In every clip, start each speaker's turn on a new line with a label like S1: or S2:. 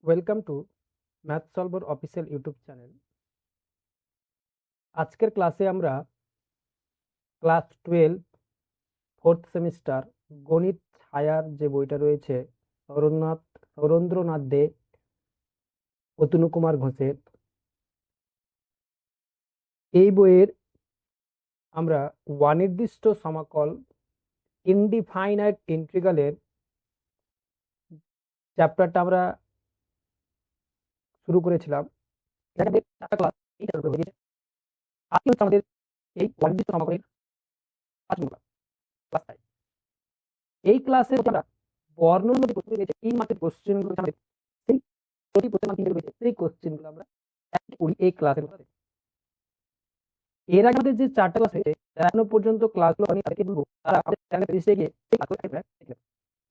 S1: Welcome to math solver official YouTube channel. আজকের ক্লাসে আমরা ক্লাস 12 ফোর্থ সেমিস্টার গণিত ছায়ার যে বইটা রয়েছে সৌরেন্দ্রনাথ দে, অতনু কুমার ঘোষের, এই বইয়ের আমরা অনির্দিষ্ট সমাকল ইনডিফাইনাইট ইন্টিগ্রালের চ্যাপ্টারটা আমরা শুরু করেছিলাম। আজকে হচ্ছে আমাদের এই অনির্দিষ্ট সমাকলের 5 নম্বর ক্লাস। এই ক্লাসে আমরা বর্ণনা যে কোশ্চেন রয়েছে 3 মার্কের কোশ্চেনগুলো আমাদের সেই প্রতি প্রশ্নের মান 3 রয়েছে, সেই কোশ্চেনগুলো আমরা একটু করি এই ক্লাসের মধ্যে। এর আগে আমাদের যে 4টা ক্লাস হয়েছে, যারা এখনো পর্যন্ত ক্লাসগুলো করেনি তাদেরকে বলবো তারা আমাদের চ্যানেলে রেজিস্ট্রে গিয়ে এই ক্লাসগুলো দেখবেন।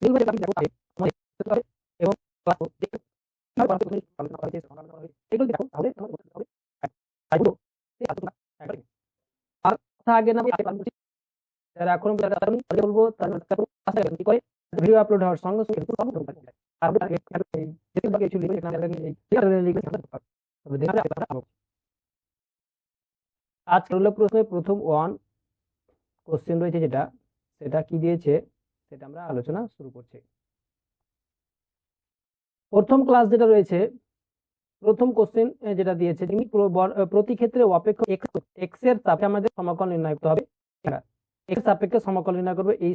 S1: এইভাবে আপনি দেখো পাবে আমাদের দেখতে পাবে এবং ক্লাসও দেখতে কিভাবে পড়াতে হবে আলোচনা করা হয়েছে, সমাধান করা হয়েছে, এগুলো দেখো তাহলে তোমাদের বুঝতে হবে। তাই বলবো এই আলোচনা একবার দেখো। আর কথা আগে না বলে আগে যারা এখনো যারা তাদের আমি বলবো তারা আশা কি করে ভিডিও আপলোড হওয়ার সঙ্গে সঙ্গে কিন্তু সব থাকে। আর যেতে বাকি কিছু লিখে এখানে লিখে তবে দেখে আপনারা পাবো। আজকে হলো প্রশ্নের প্রথম কোশ্চেন রয়েছে সেটা কি দিয়েছে সেটা আমরা আলোচনা শুরু করছি। প্রথম ক্লাস যেটা রয়েছে, প্রথম কোশ্চেন যেটা দিয়েছে তিনি প্রতি ক্ষেত্রে অপেক্ষক এক্স এর সাপেক্ষে আমাদের সমাকল নির্ণয় করতে হবে। এক্স সাপেক্ষে সমাকল নির্ণয় করবে এই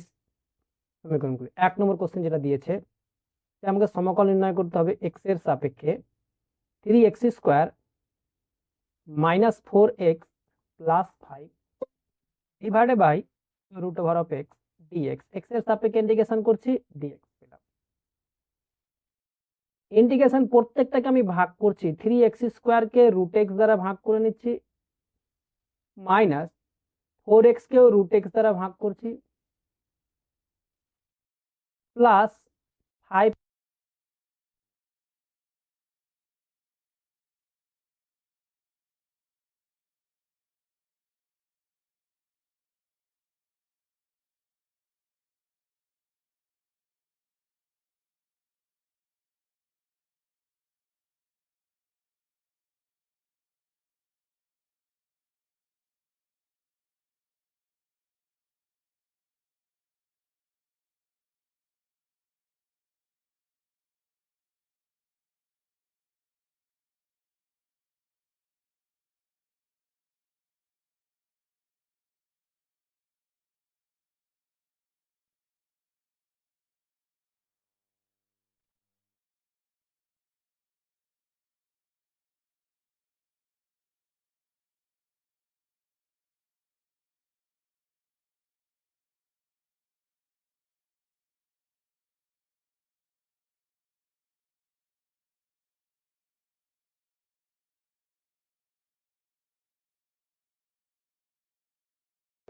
S1: সমীকরণগুলি। 1 নম্বর কোশ্চেন যেটা দিয়েছে আমাকে সমাকল নির্ণয় করতে হবে এক্স এর সাপেক্ষে 3x² - 4x + 5 divided by √x dx। X এর সাপেক্ষে ইন্টিগ্রেশন করছি, dx পেলাম। ইন্টিগ্রেশন প্রত্যেকটাকে আমি ভাগ করছি, 3x² কে √x দ্বারা ভাগ করে নিচ্ছি, -4x কেও √x দ্বারা ভাগ করছি, প্লাস 5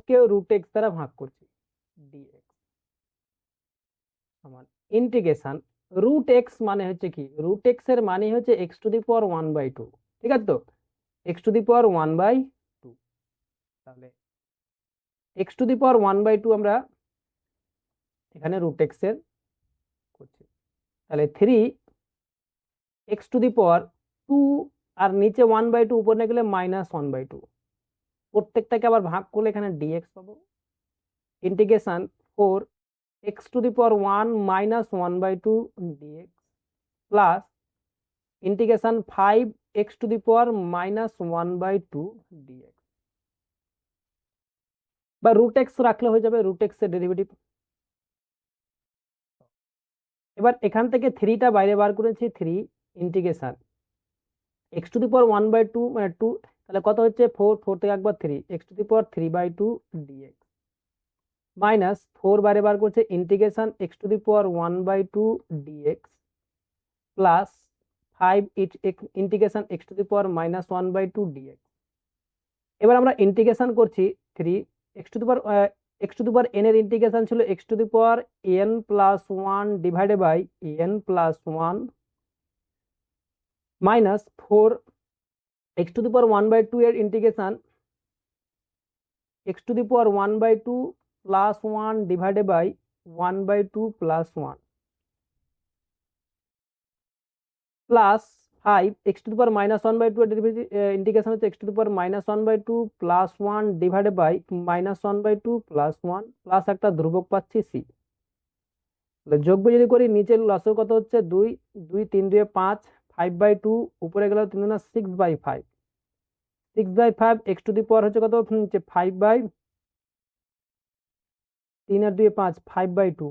S1: কেও √x দ্বারা ভাগ করছি, dx সমান ইন্টিগ্রেশন √x মানে হচ্ছে কি, √x এর মানে হচ্ছে x⁴1/2। ঠিক আছে তো, x⁴1/2। তাহলে x⁴1/2 আমরা এখানে √x এর করছি, তাহলে 3x⁴2 আর নিচে 1/2 উপরে নিয়ে গেলে -1/2, প্রত্যেকটাকে আবার ভাগ করলে এখানে dx পাবো। Integration 4x⁴1 - 1/2 dx plus integration 5x⁴ -1/2 dx, বা √x রাখলে হয়ে যাবে, √x এর ডেরিভেটিভ। এবার এখান থেকে 3টা বাইরে বার করেছি, 3 ইন্টিগ্রেশন x⁴1/2 মানে 2, তাহলে কত হচ্ছে 4, 4 থেকে একবার 3, x⁴3/2 dx মাইনাস 4 বাইরে বার করছে, integration x⁴1/2 dx plus 5 integration x⁴ -1/2 dx। এবার আমরা ইন্টিগ্রেশন করছি 3 x⁴n এর ইন্টিগ্রেশন ছিল x⁴n+1 divided by n+1 minus 4 x⁴1/2 এর integration x⁴1/2 + 1 divided by 1/2 + 1 plus 5 x to the power -1/2 এর ডেরিভেটিভ ইন্টিগ্রেশন হচ্ছে x to the power -1/2 plus 1 divided by -1/2 plus 1 plus একটা ধ্রুবক পাচ্ছি c। যোগ্য যদি করি নিচের লসাগু কত হচ্ছে 2 2 3 2 5 5/2 উপরে গেল 3 না 6/5 6/5 x টু দি পাওয়ার হচ্ছে কত 5/3 আর 2 5 5/2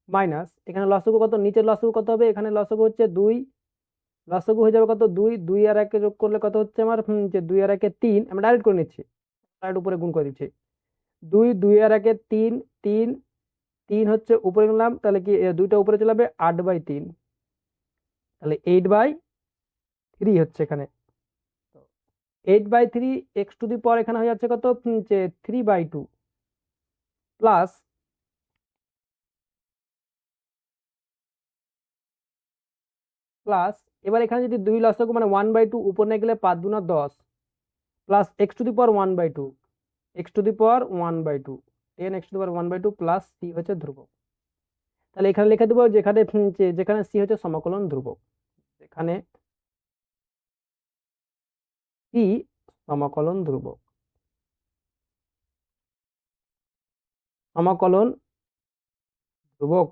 S1: মাইনাস এখানে লসাগু কত নিচের লসাগু কত হবে এখানে লসাগু হচ্ছে 2 লসাগু হয়ে যাবে কত 2 2 আর 1 যোগ করলে কত হচ্ছে আমার 2 আর 1 3 আমরা ডাইরেক্ট করে নিচ্ছি ডাইরেক্ট উপরে গুণ করে দিচ্ছি 2 2 আর 1 3 3 3 হচ্ছে উপরে নিলাম তাহলে কি দুইটা উপরে চলে যাবে 8/3 তাহলে 8/3 হচ্ছে এখানে 8/3 এক্স টু দি পাওয়ার এখানে হয়ে যাচ্ছে কত 3/2 প্লাস প্লাস এবার এখানে যদি 2 লসাগু মানে 1/2 উপর নিয়ে গেলে 5 2 10 plus x to the power 1/2 x to the power 1/2 10 x to the power 1/2 plus C হচ্ছে ধ্রুবক। তাহলে এখানে লিখে দেবো যেখানে যেখানে সি হচ্ছে সমাকলন ধ্রুবক এখানে সি সমাকলন ধ্রুবক সমাকলন ধ্রুবক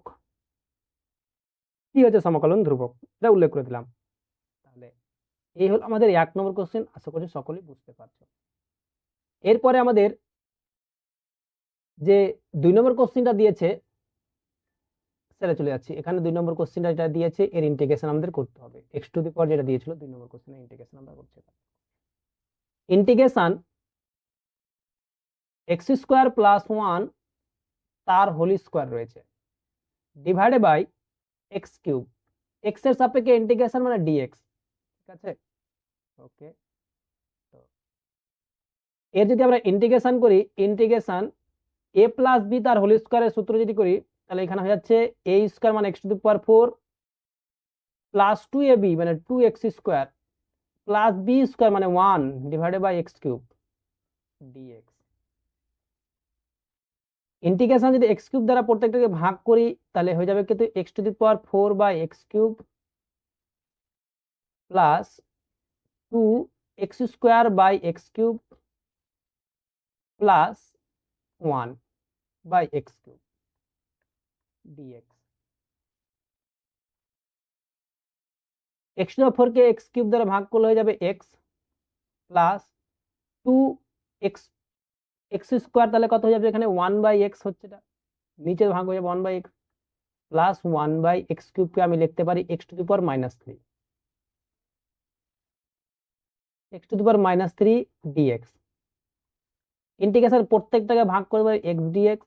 S1: সি হচ্ছে সমাকলন ধ্রুবক এটা উল্লেখ করে দিলাম। তাহলে এই হলো আমাদের 1 নম্বর কোশ্চেন আশা করি সকলেই বুঝতে পারছো। এরপরে আমাদের যে 2 নম্বর কোশ্চেনটা দিয়েছে সেটা চলে যাচ্ছি এখানে 2 নম্বর কোশ্চেনটা যেটা দিয়েছে এর ইন্টিগ্রেশন আমাদের করতে হবে x টু দি পাওয়ার যেটা দিয়েছিল 2 নম্বর কোশ্চেনের ইন্টিগ্রেশন আমরা করছি ইন্টিগ্রেশন x স্কয়ার প্লাস 1 তার হোল স্কয়ার রয়েছে divided by x cube x এর সাপেক্ষে ইন্টিগ্রেশন মানে dx ঠিক আছে ওকে। তো এর যদি আমরা ইন্টিগ্রেশন করি ইন্টিগ্রেশন a প্লাস বি তার হোল স্কয়ারের সূত্র যদি করি তাহলে এখানে হয়ে যাচ্ছে a স্কয়ার মানে x to the power 4 plus 2ab মানে 2x square plus B square মানে 1 divided by x cube dx। Integration যদি x কিউব দ্বারা প্রত্যেকটাকে ভাগ করি তাহলে হয়ে যাবে কিন্তু x to the power 4 by x cube plus 2x square by x cube plus 1 by x cube dx। x to the 4 K x cube দ্বারা ভাগ করলে হয়ে যাবে x plus 2x x square তাহলে কত হয়ে যাবে এখানে 1 বাই x হচ্ছে এটা নিচে ভাগ হয়ে যাবে 1 by x plus 1 by x cube কে আমি লিখতে পারি x to the power -3 x to the power -3 dx। Integration প্রত্যেকটাকে ভাগ করে দেবো x dx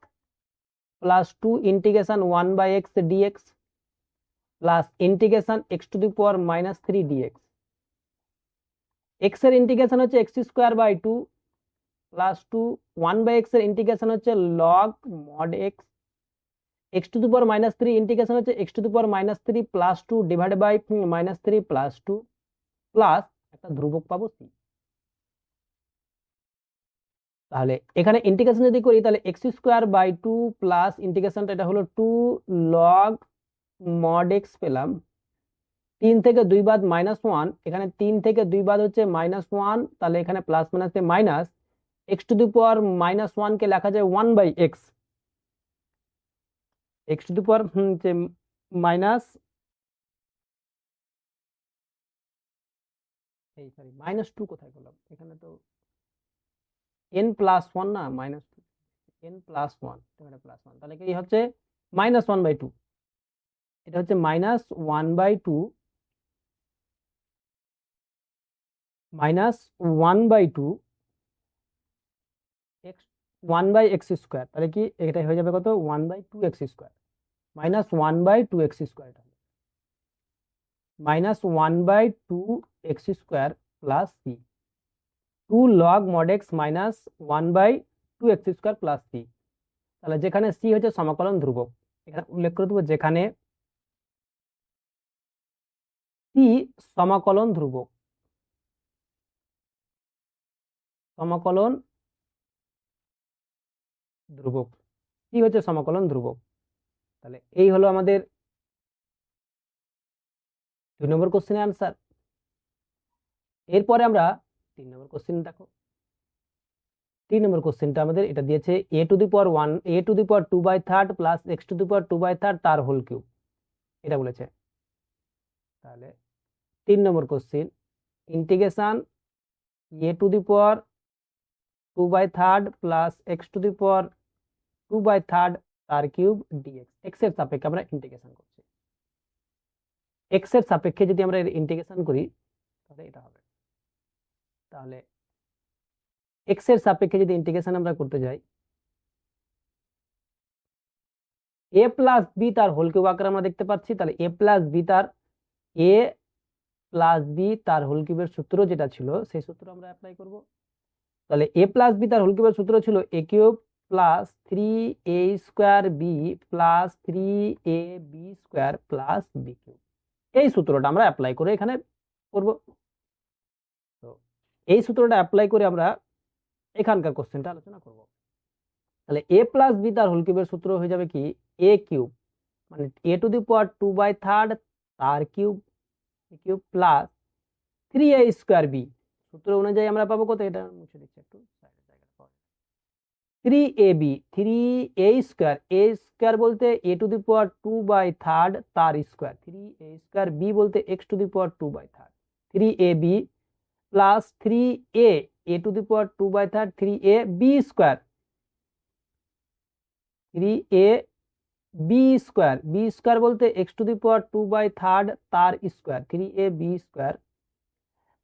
S1: plus 2 integration 1 by x dx plus integration x to the power -3 dx। x এর integration হচ্ছে x square by 2 plus 2 1 by x এর integration হচ্ছে log mod x x to the power -3 integration হচ্ছে x to the power -3 plus 2 divided by -3 plus 2 plus একটা ধ্রুবক পাবো c। তাহলে এখানে ইন্টিগ্রেশন যদি করি তাহলে x স্কয়ার বাই 2 প্লাস ইন্টিগ্রেশনটা এটা হলো 2 log mod x পেলাম 3 থেকে 2 বাদ -1 এখানে 3 থেকে 2 বাদ হচ্ছে -1 তাহলে এখানে প্লাস মাইনাসে minus x to the power -1 কে লেখা যায় 1 by x x to the power minus এই সরি -2 কোথায় করলাম এখানে তো n প্লাস 1 না -2 n প্লাস 1 এটা প্লাস 1 তাহলে কি হচ্ছে -1/2 এটা হচ্ছে -1/2 -1/2 x 1 বাই x স্কয়ার তাহলে কি এটা হয়ে যাবে কত 1/2x স্কয়ার -1/2x স্কয়ার এটা -1/2x square plus c 2 log mod x -1/2x square plus c। তাহলে যেখানে c হচ্ছে সমাকলন ধ্রুবক এখানে উল্লেখ করে দেবো যেখানে c সমাকলন ধ্রুবক সমাকলন ধ্রুবক c হচ্ছে সমাকলন ধ্রুবক। তাহলে এই হলো আমাদের 2 নম্বর কোশ্চেনের আনসার। এরপরে আমরা 3 নম্বর কোশ্চেন দেখো। 3 নম্বর কোশ্চেনটা আমাদের এটা দিয়েছে a⁴ প্লাস x⁴ তার হোল কিউব, এটা বলেছে। তাহলে 3 নম্বর question, integration a⁴ plus x⁴ তার কিউব dx, x এর সাপেক্ষে আমরা ইন্টিগ্রেশন করছি। x এর সাপেক্ষে যদি আমরা ইন্টিগ্রেশন করি তাহলে এটা হবে। তাহলে x এর সাপেক্ষে যদি ইন্টিগ্রেশন আমরা করতে যাই, a প্লাস বি তার হোল কিউব আকারে আমরা দেখতে পাচ্ছি। তাহলে a প্লাস বি তার হোল কিউবের সূত্র যেটা ছিল সেই সূত্র আমরা অ্যাপ্লাই করব। তাহলে a প্লাস বি তার হোল কিউবের সূত্র ছিল a cube plus 3a² B plus 3ab² plus B cube. এই সূত্রটা আমরা অ্যাপ্লাই করে এখানে করব। তো এই সূত্রটা অ্যাপ্লাই করে আমরা এখানকার কোশ্চেনটা আলোচনা করব। তাহলে a প্লাস বি তার হোল কিউবের সূত্র হয়ে যাবে কি a কিউব মানে a⁴ তার কিউব প্লাস 3a² বি, সূত্র অনুযায়ী আমরা পাবো কত, এটা মুছে দিচ্ছি একটু, 3ab 3a² a² বলতে a⁴ তার স্কয়ার, 3a² b বলতে x⁴ 3ab plus 3a a⁴ 3ab² 3ab² b² বলতে x⁴ তার square 3ab²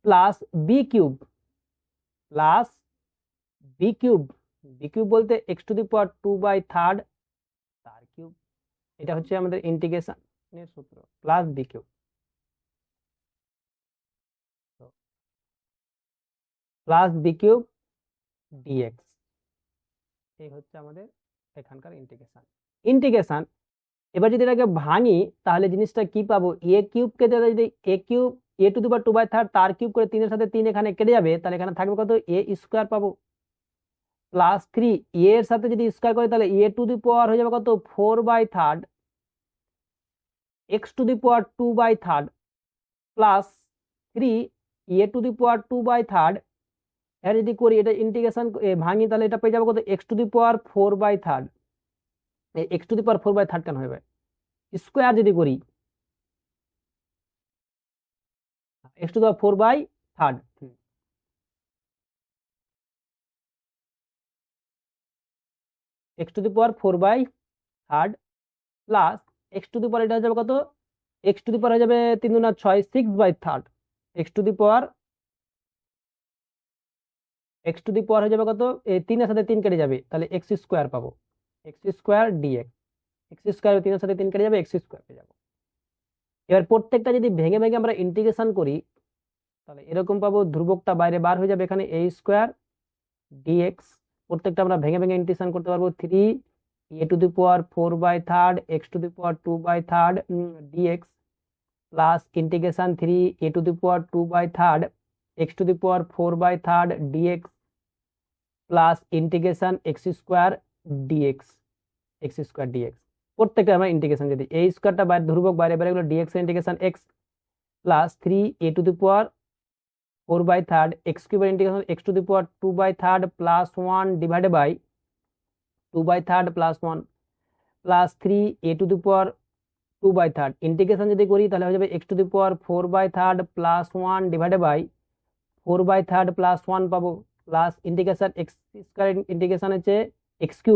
S1: plus B cube বলতে x⁴ তার কিউব। এটা হচ্ছে আমাদের ইন্টিগ্রেশনের সূত্র, প্লাস বি কিউব ডিএক্স। এই হচ্ছে আমাদের এখানকার ইন্টিগ্রেশন। এবার যদি এটাকে ভাঙি তাহলে জিনিসটা কি পাবো, এ কিউবকে যদি এ কিউব a⁴ তার কিউব করে 3 এর সাথে 3 এখানে কেটে যাবে, তাহলে এখানে থাকবে কত a² পাবো প্লাস 3 এর সাথে যদি স্কয়ার করে তাহলে a⁴ হয়ে যাবে কত 4/3 x⁴ প্লাস 3 a⁴ এর যদি করি এটা ইন্টিগ্রেশন ভাঙি তাহলে এটা পেয়ে যাবো কত x⁴ x⁴ কেন হবে স্কয়ার যদি করি x⁴ x⁴ প্লাস x⁴ এটা হয়ে যাবে কত x⁴ হয়ে যাবে 3 × 6 6/3 x⁴ হয়ে যাবে কত এই 3 এর সাথে 3 কেটে যাবে তাহলে x² পাবো x² dx, x² 3 এর সাথে 3 কেটে যাবে x² পেয়ে যাবো। এবার প্রত্যেকটা যদি ভেঙে ভেঙে আমরা ইন্টিগ্রেশন করি তাহলে এরকম পাবো, ধ্রুবকটা বাইরে বার হয়ে যাবে, এখানে a² dx প্রত্যেকটা আমরা ভেঙে ভেঙে ইন্টিগ্রেশন করতে পারবো। 3 a⁴ x⁴ dx plus integration 3 a⁴ x⁴ dx plus integration x² dx প্রত্যেকটা আমরা ইন্টিগ্রেশন যদি এই স্কয়ারটা বাইরে ধ্রুবক বাইরে বাইরে গেল dx এর integration x plus 3 a⁴ x³ এর integration x⁴ plus 1 divided by 2/3 plus 1 plus 3 a⁴ integration যদি করি তাহলে হয়ে যাবে x⁴ plus 1 divided by 4/3 plus 1 পাবো প্লাস ইন্টিগ্রেশন x² ইন্টিগ্রেশন হচ্ছে x³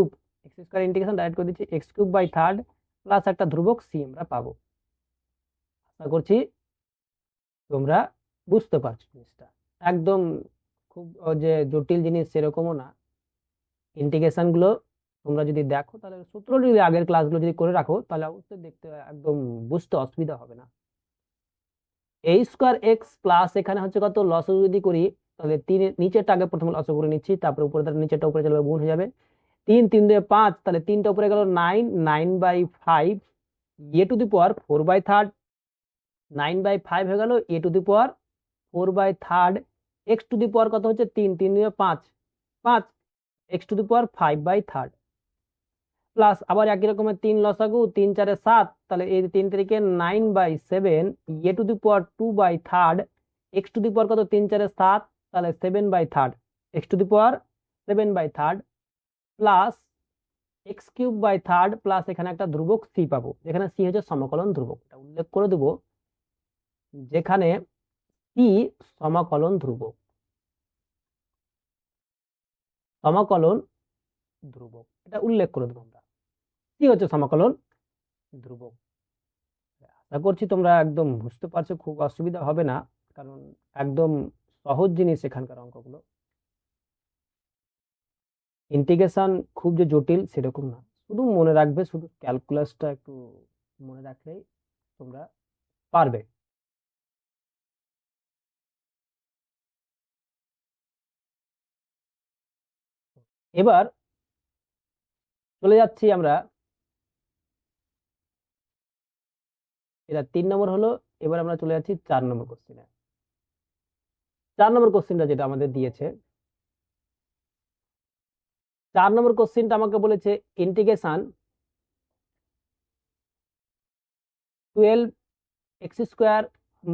S1: ইন্টিগ্রেশন ডাইরেক্ট করে দিচ্ছি x³ প্লাস একটা ধ্রুবক c আমরা পাবো। আশা করছি তোমরা বুঝতে পারছো জিনিসটা, একদম খুব যে জটিল জিনিস সেরকমও না। ইন্টিগ্রেশন গুলো তোমরা যদি দেখো তাহলে সূত্র যদি আগের ক্লাসগুলো যদি করে রাখো তাহলে অবশ্যই দেখতে একদম বুঝতে অসুবিধা হবে না। a² x প্লাস এখানে হচ্ছে কত লসাগু যদি করি তাহলে 3 নিচেরটা আগে প্রথমে লসাগু করে নিচ্ছি, তারপরে উপরে নিচেরটা উপরে চলে যাবে, গুণ হয়ে যাবে 3 3 2 5 তাহলে 3টা উপরে গেল 9 9/5 a⁴ 9/5 হয়ে গেল a⁴ x⁴ কত হচ্ছে 3 3 2 5 5 x⁴ 5/3 প্লাস আবার একই রকমের 3 লসাগু, 3 4 7, তাহলে এই 3 তারিখে 9/7 এ to the power 2/3 x to the power কত, 3 4 7, তাহলে 7/3 x to the power 7/3 plus x³ by 3 plus এখানে একটা ধ্রুবক সি পাবো, যেখানে সি হচ্ছে সমকলন ধ্রুবক। এটা উল্লেখ করে দেবো, যেখানে সি সমাকলন ধ্রুবক, সমাকলন ধ্রুবক এটা উল্লেখ করে দেবো আমরা। সি হচ্ছে সমাকলন ধ্রুবক। আশা করছি তোমরা একদম বুঝতে পারছো, খুব অসুবিধা হবে না, কারণ একদম সহজ জিনিস এখানকার অঙ্কগুলো। ইন্টিগ্রেশন খুব যে জটিল সেরকম না, শুধু মনে রাখবে, শুধু ক্যালকুলাসটা একটু মনে রাখলেই তোমরা পারবে। এবার চলে যাচ্ছি আমরা, এটা 3 নম্বর হলো। এবার আমরা চলে যাচ্ছি 4 নম্বর কোশ্চেনে। 4 নম্বর কোশ্চেনটা যেটা আমাদের দিয়েছে, 4 নম্বর কোশ্চেনটা আমাকে বলেছে integration 12x² -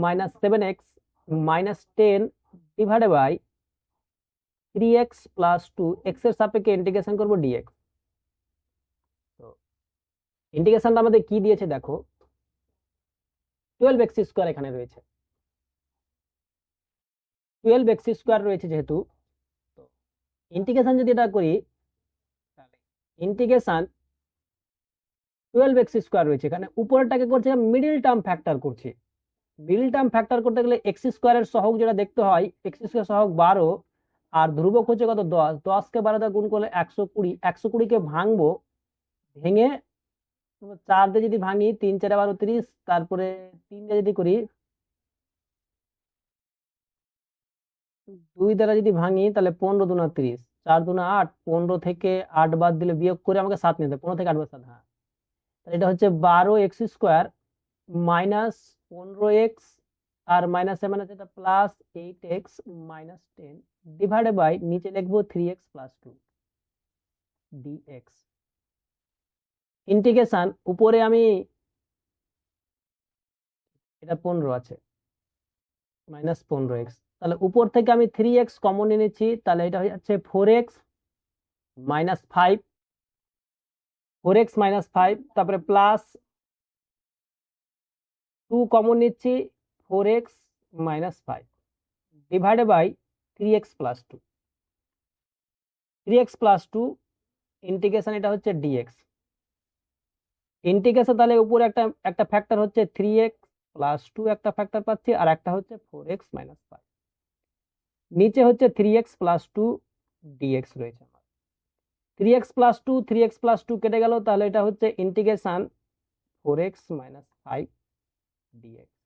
S1: 7x - 10 divided by 3x + 2 x এর সাপেক্ষে ইন্টিগ্রেশন করব ডিএক্স। তো ইন্টিগ্রেশনটা আমাদের কি দিয়েছে দেখো, 12x² এখানে রয়েছে, 12x² রয়েছে যেহেতু, তো ইন্টিগ্রেশন যদি এটা করি, ইন্টিগ্রেশন 12x² রয়েছে, এখানে উপরেরটাকে করছে মিডিল টার্ম ফ্যাক্টর করছি। মিডিল টার্ম ফ্যাক্টর করতে গেলে x² সহগ যেটা দেখতে হয়, x² সহগ 12, আর ধ্রুবক হচ্ছে কত, 10, 10কে 12 দিয়ে গুণ করলে 120, 120কে ভাঙবো, ভেঙে 4 দিয়ে যদি ভাঙি, 3 4 12 30, তারপরে 3 দিয়ে যদি করি, 2 দ্বারা যদি ভাঙি, তাহলে 15 দুনা 30, 4 দুনা 8, 15 থেকে 8 বাদ দিলে, বিয়োগ করে আমাকে 7 নিতে, 15 থেকে 8 বাদ 7, হ্যাঁ, তাহলে এটা হচ্ছে 12x² মাইনাস 15x, আর মাইনাস মানে যেটা প্লাস 8x - 10 ডিভাইডেড বাই, নিচে লিখবো 3x + 2 ডিএক্স। ইন্টিগ্রেশন উপরে আমি, এটা 15 আছে, -15x, তাহলে উপর থেকে আমি 3x কমন নিয়ে নিচ্ছি, তাহলে এটা হয়ে যাচ্ছে 4x - 5, 4x - 5, তারপরে প্লাস 2 কমন নিচ্ছি, 4x - 5 divided by 3x + 2, 3x + 2 integration, এটা হচ্ছে ডিএক্স। ইন্টিগ্রেশন তাহলে উপরে একটা একটা ফ্যাক্টর হচ্ছে 3x + 2 একটা ফ্যাক্টর পাচ্ছি, আর একটা হচ্ছে 4x - 5, নিচে হচ্ছে 3x + 2 ডিএক্স রয়েছে আমার। 3x + 2, 3x + 2 কেটে গেল, তাহলে এটা হচ্ছে ইন্টিগ্রেশন 4x - 5 ডিএক্স।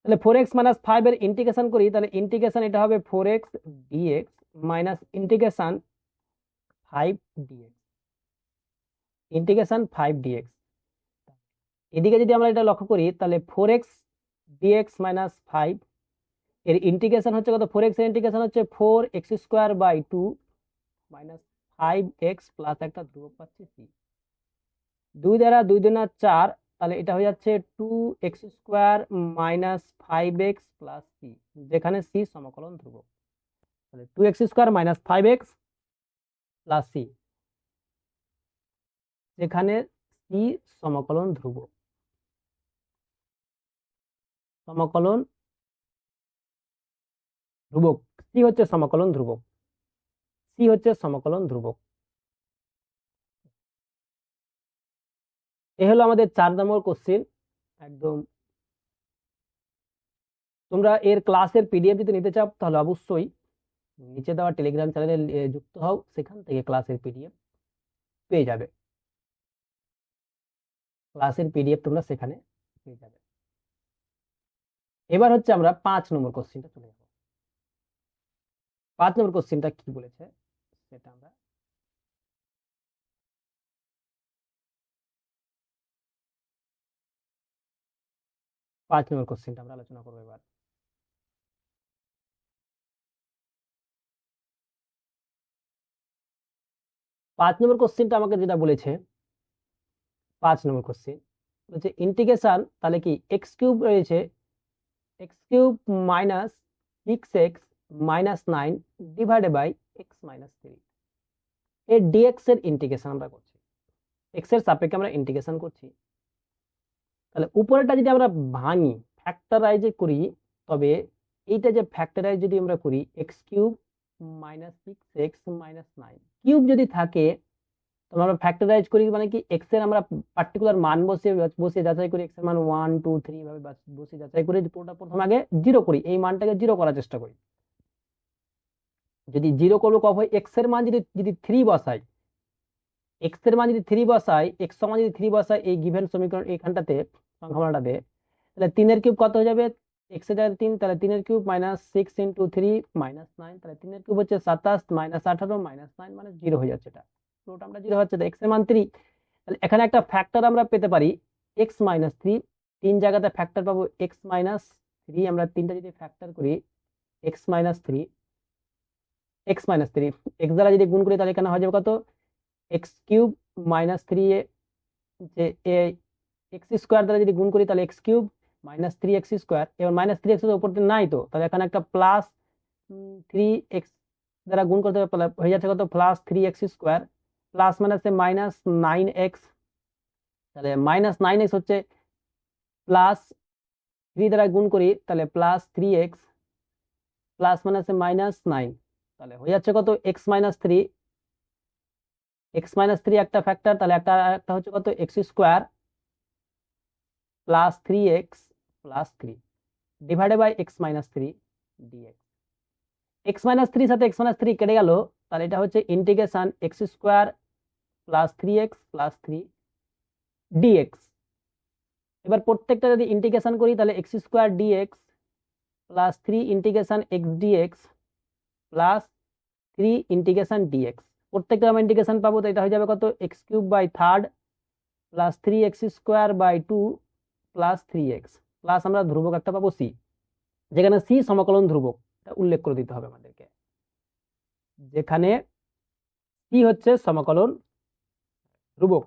S1: তাহলে 4x - 5 এর ইন্টিগ্রেশন করি, তাহলে ইন্টিগ্রেশন এটা হবে 4x d x minus integration 5 d x, integration 5 d x. এদিকে যদি আমরা এটা লক্ষ্য করি, তাহলে 4x dx - 5 এর ইন্টিগ্রেশন হচ্ছে কত, 4x এর ইন্টিগ্রেশন হচ্ছে 4x² - 5x প্লাস একটা ধ্রুবক পাচ্ছি c, 2 দ্বারা 2 দুনা 4, তাহলে এটা হয়ে যাচ্ছে 2x² - 5x প্লাস c, যেখানে c সমকলন ধ্রুবক। তাহলে 2x² - 5x প্লাস c, যেখানে c সমকলন ধ্রুবক, সমকলন ধ্রুবক, সি হচ্ছে সমকলন ধ্রুবক, সি হচ্ছে সমকলন ধ্রুবক। এ হলো আমাদের 4 নম্বর কোশ্চিন। একদম তোমরা এর ক্লাসের পিডিএফ যদি নিতে চাও, তাহলে অবশ্যই নিচে দেওয়া টেলিগ্রাম চ্যানেলে যুক্ত হও, সেখান থেকে ক্লাসের পিডিএফ পেয়ে যাবে, ক্লাসের পিডিএফ তোমরা সেখানে পেয়ে যাবে। এবার হচ্ছে আমরা 5 নম্বর কোশ্চিনটা চলে যাব। 5 নম্বর কোশ্চিনটা কি বলেছে সেটা আমরা, 5 নম্বর কোশ্চিনটা আমরা আলোচনা করবো এবার।
S2: 5 নম্বর কোশ্চেনটা আমাকে যেটা বলেছে, 5 নম্বর কোশ্চেন বলছে ইন্টিগ্রেশন, তাহলে কি এক্স কিউব রয়েছে, x cube minus 6x minus 9 divided by x minus 3, এই ডিএক্স এর ইন্টিগ্রেশন আমরা করছি, এক্স এর সাপেক্ষে আমরা ইন্টিগ্রেশন করছি। তাহলে উপরেটা যদি আমরা ভাঙি, ফ্যাক্টরাইজ করি, তবে এইটা যে ফ্যাক্টরাইজ যদি আমরা করি, x cube minus 6x minus 9 cube যদি থাকে, তো আমরা ফ্যাক্টরাইজ করি মানে কি এক্স এর আমরা পার্টিকুলার মান বসে যাচাই করি, এক্স এর মান 1 2 3 ভাবে বসে যাচাই করে পুরোটা প্রথম আগে জিরো করি, এই মানটাকে জিরো করার চেষ্টা করি। যদি জিরো করবো কবে, এক্স এর মান যদি যদি 3 বসাই, এক্স এর মান যদি 3 বসাই, এক্স সমান যদি 3 বসাই এই গিভেন সমীকরণ এইখানটাতে সংখ্যামালাটাতে, তাহলে 3 এর কিউব কত হয়ে যাবে, এক্স এর জায়গায় 3, তাহলে 3 এর কিউব মাইনাস 6 ইন্টু 3 মাইনাস 9, তাহলে 3 এর কিউব হচ্ছে 27 মাইনাস 18 মাইনাস 9 মানে জিরো হয়ে যাচ্ছে, এটা পুরোটা আমরা জিরো হচ্ছে, এক্স এর মান 3। তাহলে এখানে একটা ফ্যাক্টর আমরা পেতে পারি এক্স মাইনাস 3, 3 জায়গাতে ফ্যাক্টর পাবো এক্স মাইনাস 3, আমরা 3টা যদি ফ্যাক্টর করি x minus 3, x minus 3 x দ্বারা যদি গুণ করি তাহলে এখানে হয়ে যাবে কত, এক্স কিউব মাইনাস 3 যে এক্স স্কোয়ার দ্বারা যদি গুণ করি তাহলে x cube minus 3x square, এবার মাইনাস 3x উপরতে নাই, তো তাহলে এখানে একটা প্লাস 3x দ্বারা গুণ করতে হয়ে যাচ্ছে কত, প্লাস 3x স্কোয়ার, প্লাস মানে হচ্ছে মাইনাস 9x, তাহলে মাইনাস 9x হচ্ছে প্লাস 3 দ্বারা গুণ করি তাহলে প্লাস 3x, প্লাস মানে হচ্ছে মাইনাস 9, তাহলে হয়ে যাচ্ছে কত এক্স মাইনাস 3, এক্স মাইনাস 3 একটা ফ্যাক্টর, তাহলে একটা একটা হচ্ছে কত x square plus 3x plus 3 divided by x minus 3 d x. X minus 3 সাথে এক্স মাইনাস 3 কেটে গেল, তাহলে এটা হচ্ছে integration x square plus 3x plus 3 d x. এবার প্রত্যেকটা যদি ইন্টিগ্রেশন করি তাহলে x square d x plus 3 integration x d x plus 3 integration d x, প্রত্যেকটা আমরা ইন্টিগ্রেশন পাবো, তো এটা হয়ে যাবে কত x cube by third plus 3x square by 2 plus 3x, plus আমরা ধ্রুবক একটা পাবো সি, যেখানে সি সমকলন ধ্রুবক, এটা উল্লেখ করে দিতে হবে আমাদেরকে, যেখানে সি হচ্ছে সমকলন ধ্রুবক,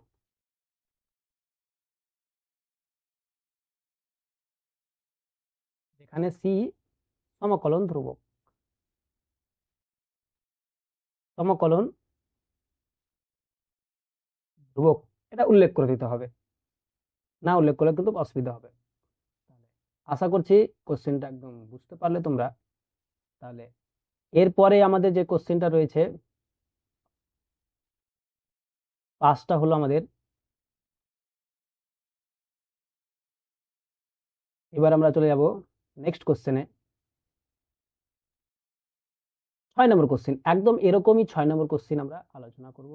S2: যেখানে সি সমকলন ধ্রুবক, সমকলন ধ্রুবক এটা উল্লেখ করে দিতে হবে, না উল্লেখ করলে কিন্তু অসুবিধা হবে। আশা করছি কোশ্চেনটা একদম বুঝতে পারলে তোমরা। তাহলে এরপরে আমাদের যে কোশ্চেনটা রয়েছে, পাঁচটা হলো আমাদের, এবার আমরা চলে যাব নেক্সট কোশ্চেনে। 6 নম্বর কোশ্চেন, একদম এরকমই 6 নম্বর কোশ্চেন আমরা আলোচনা করব।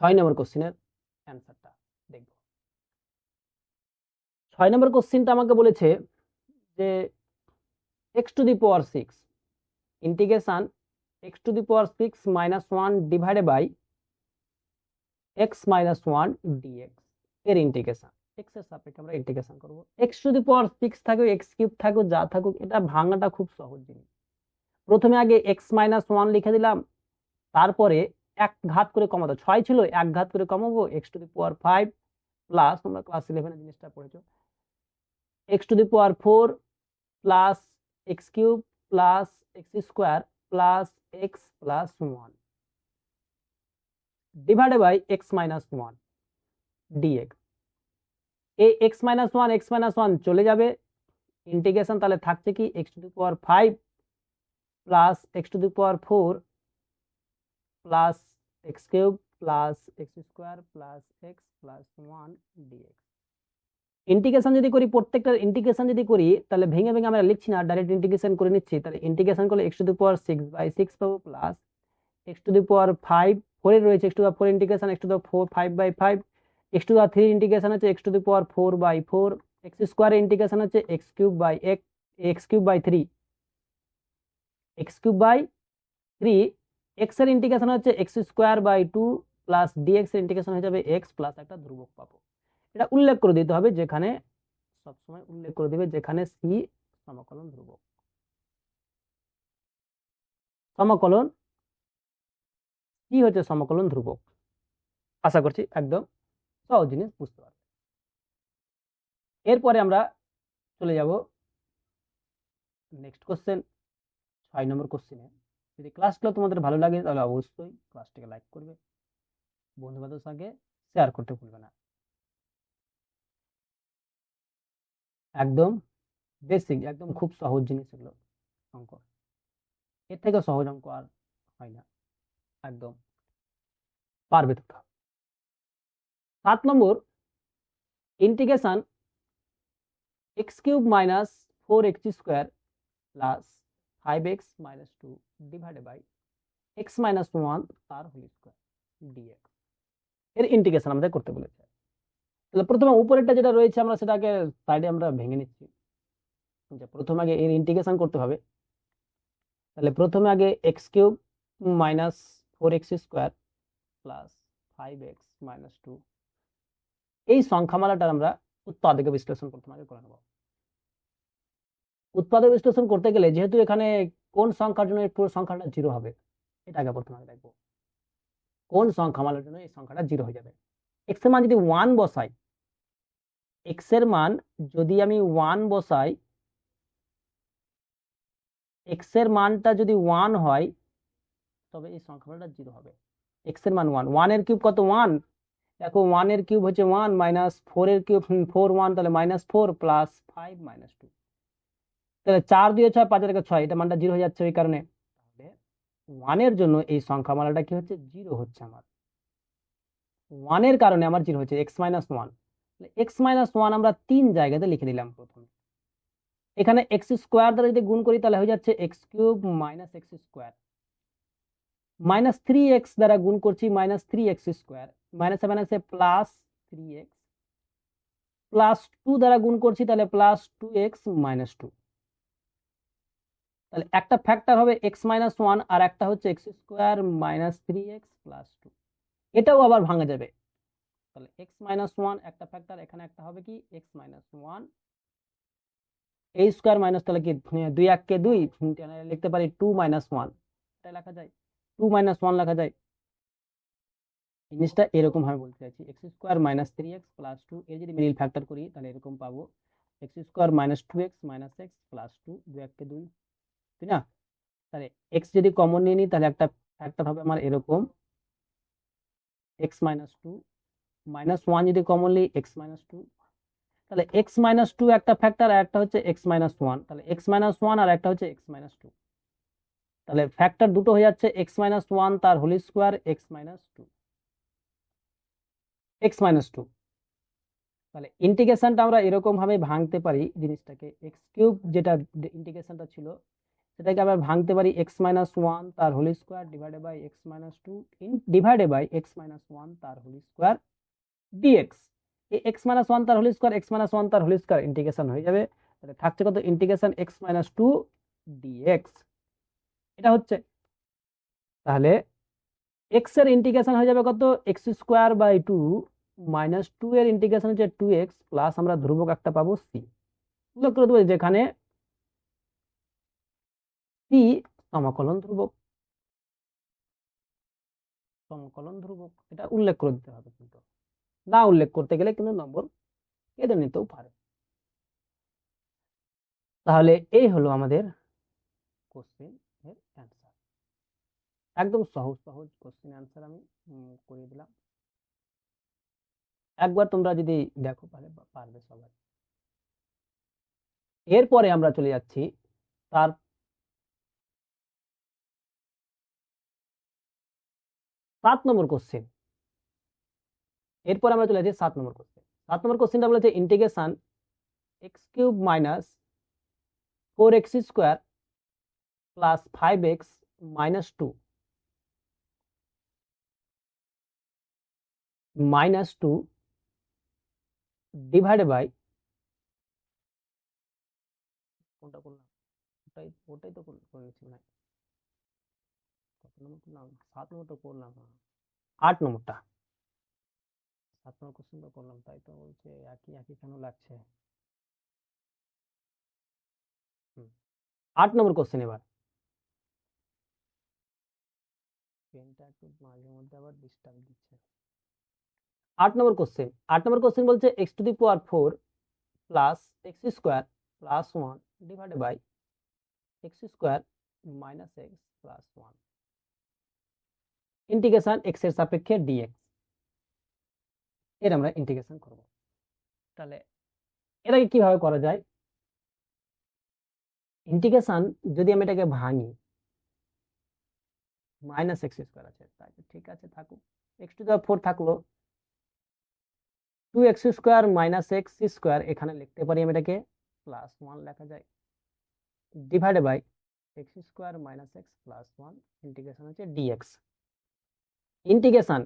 S2: 6 নম্বর কোশ্চেনের অ্যান্সারটা দেখব। 6 নম্বর কোশ্চেনটা আমাকে বলেছে যে x to the power 6 integration x to the power 6 minus 1 divided by x minus 1 dx এর ইন্টিগ্রেশন, x এর সাপেক্ষে আমরা ইন্টিগ্রেশন করব। x টু দি পাওয়ার 6 থাকুক, x কিউব থাকুক, যা থাকুক, এটা ভাঙাটা খুব সহজ জিনিস। প্রথমে আগে x মাইনাস 1 লিখে দিলাম, তারপরে এক ঘাত করে কমাবো, 6 ছিল এক ঘাত করে কমাবো x to the power 5 plus, তোমরা ক্লাস 11 জিনিসটা পড়েছো, x to the power 4 plus x cube plus x square plus x plus 1 divided by x minus 1 d x. এই এক্স মাইনাস ওয়ান চলে যাবে, ইন্টিগ্রেশন তাহলে থাকছে কি x to the power 5 plus x to the power 4 plus x cube plus x square plus x plus 1 d x. Integration যদি করি, প্রত্যেকটা integration যদি করি তাহলে ভেঙে ভেঙে আমরা লিখছি না, ডাইরেক্ট ইন্টিগ্রেশন করে নিচ্ছি। তাহলে ইন্টিগ্রেশন করলে এক্স টু দি পাওয়ার 6/6 পাবো plus x to the power 5 4 রয়েছে, x to the power 4 integration x to the power 5/5, x to the power 3 integration হচ্ছে x to the power 4/4, x square integration হচ্ছে x cube by x cube by 3, x cube by 3, x এর integration হচ্ছে x square by 2 plus d x এর integration হয়ে যাবে x plus একটা ধ্রুবক পাবো। এটা উল্লেখ করে দিতে হবে, যেখানে সবসময় উল্লেখ করে দিবে যেখানে সি সমকলন ধ্রুবক, সমকলন কি হচ্ছে সমকলন ধ্রুবক। আশা করছি একদম সহজ জিনিস বুঝতে পারবে। এরপরে আমরা চলে যাব নেক্সট কোশ্চেন, 6 নম্বর কোশ্চেনে। যদি ক্লাসগুলো তোমাদের ভালো লাগে তাহলে অবশ্যই ক্লাসটিকে লাইক করবে, বন্ধু বান্ধবের সঙ্গে শেয়ার করতে ভুলবে না। একদম বেসিক, একদম খুব সহজ জিনিস এগুলো অঙ্ক, এর থেকে সহজ অঙ্ক আর হয় না, একদম পারবে তোমরা। 7 নম্বর, integration x cube minus 4x square plus 5x minus 2 divided by x minus 1 তার হোল স্কোয়ার ডিএক্স, এর ইন্টিগ্রেশন আমাদের করতে বলেছে। তাহলে প্রথমে উপরেরটা যেটা রয়েছে আমরা সেটাকে সাইডে আমরা ভেঙে নিচ্ছি, যে প্রথমে আগে এর ইন্টিগ্রেশন করতে হবে। তাহলে প্রথমে আগে x cube minus 4x square plus 5x minus 2, এই সংখ্যামালাটার আমরা উৎপাদকে বিশ্লেষণ প্রথমে আগে করে নেব। উৎপাদক বিশ্লেষণ করতে গেলে যেহেতু এখানে কোন সংখ্যার জন্য এই পুরো সংখ্যাটা জিরো হবে, এটা আগে প্রথমে আগে দেখবো কোন সংখ্যামালার জন্য এই সংখ্যাটা জিরো হয়ে যাবে। এক্স এর মান যদি 1 বসাই, এক্স এর মান যদি আমি 1 বসাই, এক্স এর মানটা যদি 1 হয় তবে এই সংখ্যাটা জিরো হবে। এক্স এর মান 1, 1 এর কিউব কত 1, দেখো 1 এর কিউব হচ্ছে 1 মাইনাস 4 এর কিউব 4 1, তাহলে মাইনাস 4 প্লাস 5 মাইনাস 2, তাহলে 4 2 6 5 এর 6, এটা মানটা জিরো হয়ে যাচ্ছে ওই কারণে। তাহলে 1 এর জন্য এই সংখ্যামালাটা কি হচ্ছে জিরো হচ্ছে আমার, 1 এর কারণে আমার জিরো হচ্ছে এক্স মাইনাস 1। এক্স মাইনাস 1 আমরা 3 জায়গাতে লিখে দিলাম। প্রথমে এখানে এক্স স্কোয়ার দ্বারা যদি গুণ করি তাহলে হয়ে যাচ্ছে x cube minus x square, minus 3x দ্বারা গুণ করছি মাইনাস 3x স্কোয়ার, মাইনাস মাইনাসে প্লাস 3x, প্লাস 2 দ্বারা গুণ করছি তাহলে প্লাস 2x মাইনাস 2, তাহলে একটা ফ্যাক্টর হবে x মাইনাস 1 আর একটা হচ্ছে x square minus 3x plus 2, এটাও আবার ভাঙা যাবে। তাহলে x মাইনাস 1 একটা ফ্যাক্টর, এখানে একটা হবে কি x মাইনাস 1 এই স্কোয়ার মাইনাস, তাহলে কি 2 1 কে 2 লিখতে পারি 2 মাইনাস 1, এটা লেখা যায় 2 মাইনাস 1 লেখা যায়। জিনিসটা এরকম ভাবে বলতে চাইছি, x square minus 3x plus 2 এর যদি মিডিল ফ্যাক্টর করি তাহলে এরকম পাবো x square minus 2x minus x plus 2, 2 1 কে 2, তাই না? তাহলে এক্স যদি কমন নিয়ে নিই তাহলে একটা ফ্যাক্টর হবে আমার এরকম এক্স মাইনাস 2, মাইনাস 1 যদি কমন নিই এক্স মাইনাস 2, তাহলে এক্স মাইনাস 2 একটা ফ্যাক্টর আর একটা হচ্ছে এক্স মাইনাস 1, তাহলে এক্স মাইনাস 1 আর একটা হচ্ছে এক্স মাইনাস 2, তাহলে ফ্যাক্টর দুটো হয়ে যাচ্ছে এক্স মাইনাস 1 তার whole square x minus 2, x minus 2। তাহলে ইন্টিগ্রেশনটা আমরা এরকম ভাবে ভাঙতে পারি জিনিসটাকে, এক্স কিউব যেটা ইন্টিগ্রেশনটা ছিল সেটাকে আমরা ভাঙতে পারি এক্স মাইনাস 1 তার whole square divided by x minus 2 divided by x minus 1 তার হোল স্কোয়ার ডিএক্স। এই এক্স মাইনাস 1 তার হোল স্কোয়ার, এক্স মাইনাস 1 তার হোল স্কোয়ার ইন্টিগ্রেশন হয়ে যাবে, তাহলে থাকছে কত ইন্টিগ্রেশন এক্স মাইনাস 2 ডিএক্স, এটা হচ্ছে। তাহলে এক্স এর ইন্টিগ্রেশন হয়ে যাবে কত এক্স স্কোয়ার বাই 2 মাইনাস 2 এর ইন্টিগ্রেশন হচ্ছে 2x প্লাস আমরা ধ্রুবক একটা পাবো সি, উল্লেখ করে দেবো যেখানে সি সমকলন ধ্রুবক, সমকলন ধ্রুবক এটা উল্লেখ করে দিতে হবে, কিন্তু না উল্লেখ করতে গেলে কিন্তু নম্বর কেটে নিতেও পারে। তাহলে এই হলো আমাদের কোশ্চেন এর অ্যান্সার, একদম সহজ সহজ কোশ্চেন অ্যান্সার আমি করিয়ে দিলাম। একবার তোমরা যদি দেখো তাহলে পারবে সবাই। এরপরে আমরা চলে যাচ্ছি তার 7 নম্বর কোশ্চেন। এরপর আমরা চলে যাচ্ছি 7 নম্বর কোশ্চেন। 7 নম্বর কোশ্চেনটা বলেছে integration x cube minus 4x square plus 5x minus 2 minus 2 divided by, কোনটা করলাম ওটাই ওটাই তো করে নিচ্ছি না, কত নম্বর করলাম 7 নম্বর তো করলাম, 8 নম্বরটা 7 নম্বর কোশ্চেনটা করলাম, তাই তো বলছে একই একই কেন লাগছে। 8 নম্বর কোশ্চেন এবার পেনটা একটু মাঝে মধ্যে আবার ডিস্টার্ব দিচ্ছে। 8 নম্বর কোশ্চেন বলছে x⁴ plus x² plus 1 divided by x² minus x plus 1 integration x এর সাপেক্ষে dx এর আমরা ইন্টিগ্রেশন করব। তাহলে এটাকে কিভাবে করা যায়? ইন্টিগ্রেশন যদি আমি এটাকে ভাঙি, মাইনাস x² আছে, তাই ঠিক আছে থাকুক, x⁴ থাকলো, 2x² মাইনাস x² এখানে লিখতে পারি আমি এটাকে প্লাস 1 লেখা যায়, divided by x² minus x plus 1 integration হচ্ছে dx। ইন্টিগ্রেশন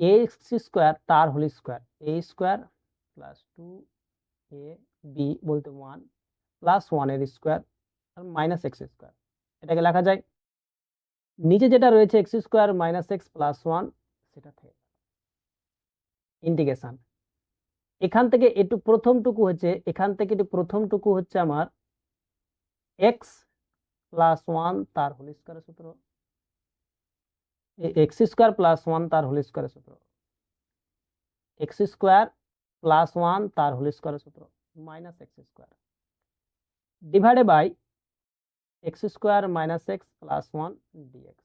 S2: a² তার whole square, a² plus 2ab বলতে 1 প্লাস 1 এর স্কয়ার আর মাইনাস x², এটাকে লেখা যায়, নিচে যেটা রয়েছে x² মাইনাস x প্লাস 1 সেটা থেকে ইন্টিগ্রেশন। এখান থেকে একটু প্রথমটুকু হচ্ছে, এখান থেকে একটু প্রথমটুকু হচ্ছে আমার x প্লাস 1 তার হোল স্কয়ারের সূত্র, x² প্লাস 1 তার হোল স্কয়ারের সূত্র, x² প্লাস 1 তার হোল স্কয়ারের সূত্র minus x² divided by x² minus x plus 1 dx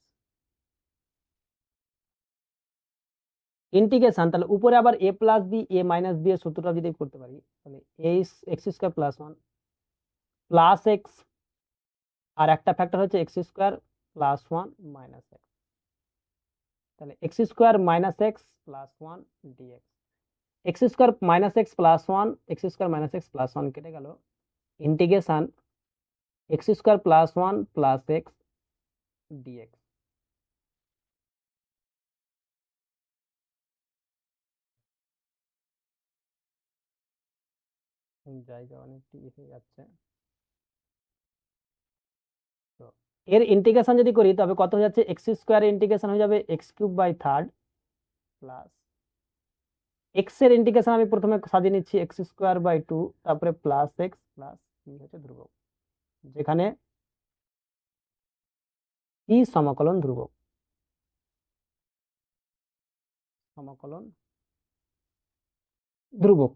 S2: integration. তাহলে উপরে আবার a প্লাস b a মাইনাস b এর সূত্রটা যদি করতে পারি, তাহলে a x² plus 1 plus x আর একটা ফ্যাক্টর হচ্ছে x² প্লাস 1 মাইনাস x, তাহলে x² minus x plus 1 dx, x² minus x plus 1 x² minus x plus 1 কেটে গেল, integration x² plus 1 plus x dx। জায়গা অনেকটি হয়ে যাচ্ছে, তো এর ইন্টিগ্রেশন যদি করি তবে কত হয়ে যাচ্ছে, x² এর ইন্টিগ্রেশন হয়ে যাবে x³ প্লাস x এর ইন্টিগ্রেশন আমি প্রথমে সাজিয়ে নিচ্ছি x²/2, তারপরে প্লাস x প্লাস হচ্ছে ধ্রুবক, যেখানে কি সমাকলন ধ্রুবক, সমাকলন ধ্রুবক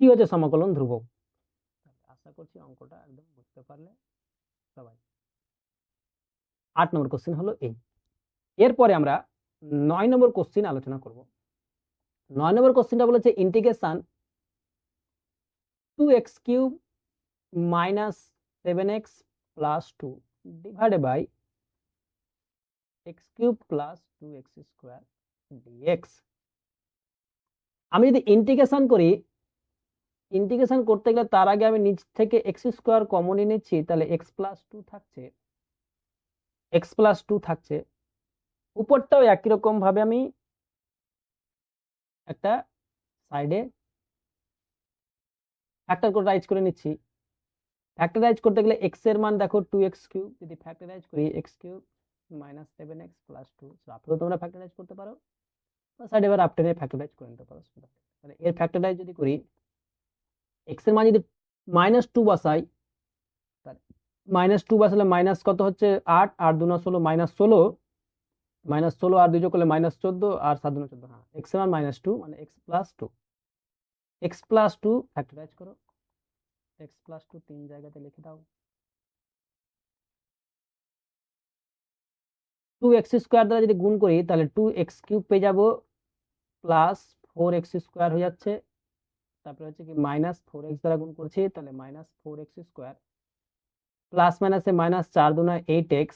S2: কি হচ্ছে সমাকলন ধ্রুবক। আশা করছি অঙ্কটা একদম বুঝতে পারলে সবাই। 8 নম্বর কোশ্চেন হলো এই। এরপরে আমরা 9 নম্বর কোশ্চেন আলোচনা করব। 9 নম্বর কোশ্চেনটা বলেছে integration 2x³ minus 7x plus 2 divided by x³ plus 2x² dx। আমি যদি ইন্টিগ্রেশন করি, ইন্টিগ্রেশন করতে গেলে তার আগে আমি নিচ থেকে x² কমন নিচ্ছি, তাহলে x প্লাস 2 থাকছে, x প্লাস 2 থাকছে, উপরটাও একই রকম ভাবে আমি একটা সাইডে ফ্যাক্টরাইজ করে নিচ্ছি। ফ্যাক্টরাইজ করতে গেলে x এর মান দেখো 2x³, যদি ফ্যাক্টরাইজ করি x³ মাইনাস 7x প্লাস 2, আপনারা তোমরা ফ্যাক্টরাইজ করতে পারো বা সাইডে এবার আফটারে ফ্যাক্টরাইজ করে নিতে পারো। তাহলে এর ফ্যাক্টরাইজ যদি করি, x এর মান যদি -2 বসাই, তাহলে -2 বসালে মাইনাস কত হচ্ছে 8, আর 2 9 16 -16, -16 আর 2 যোগ করলে -14 আর 7 2 14, হ্যাঁ x এর মান -2 মানে x plus 2, x plus 2 factorise করো, x প্লাস 2 তিন জায়গাতে লিখে দাও, 2x² দ্বারা যদি গুণ করি তাহলে 2x³ পেয়ে যাব প্লাস 4x² হয়ে যাচ্ছে, তারপরে হচ্ছে কি -4x দ্বারা গুণ করছি, তাহলে -4x² প্লাস মাইনাসে মাইনাস 4 2 8x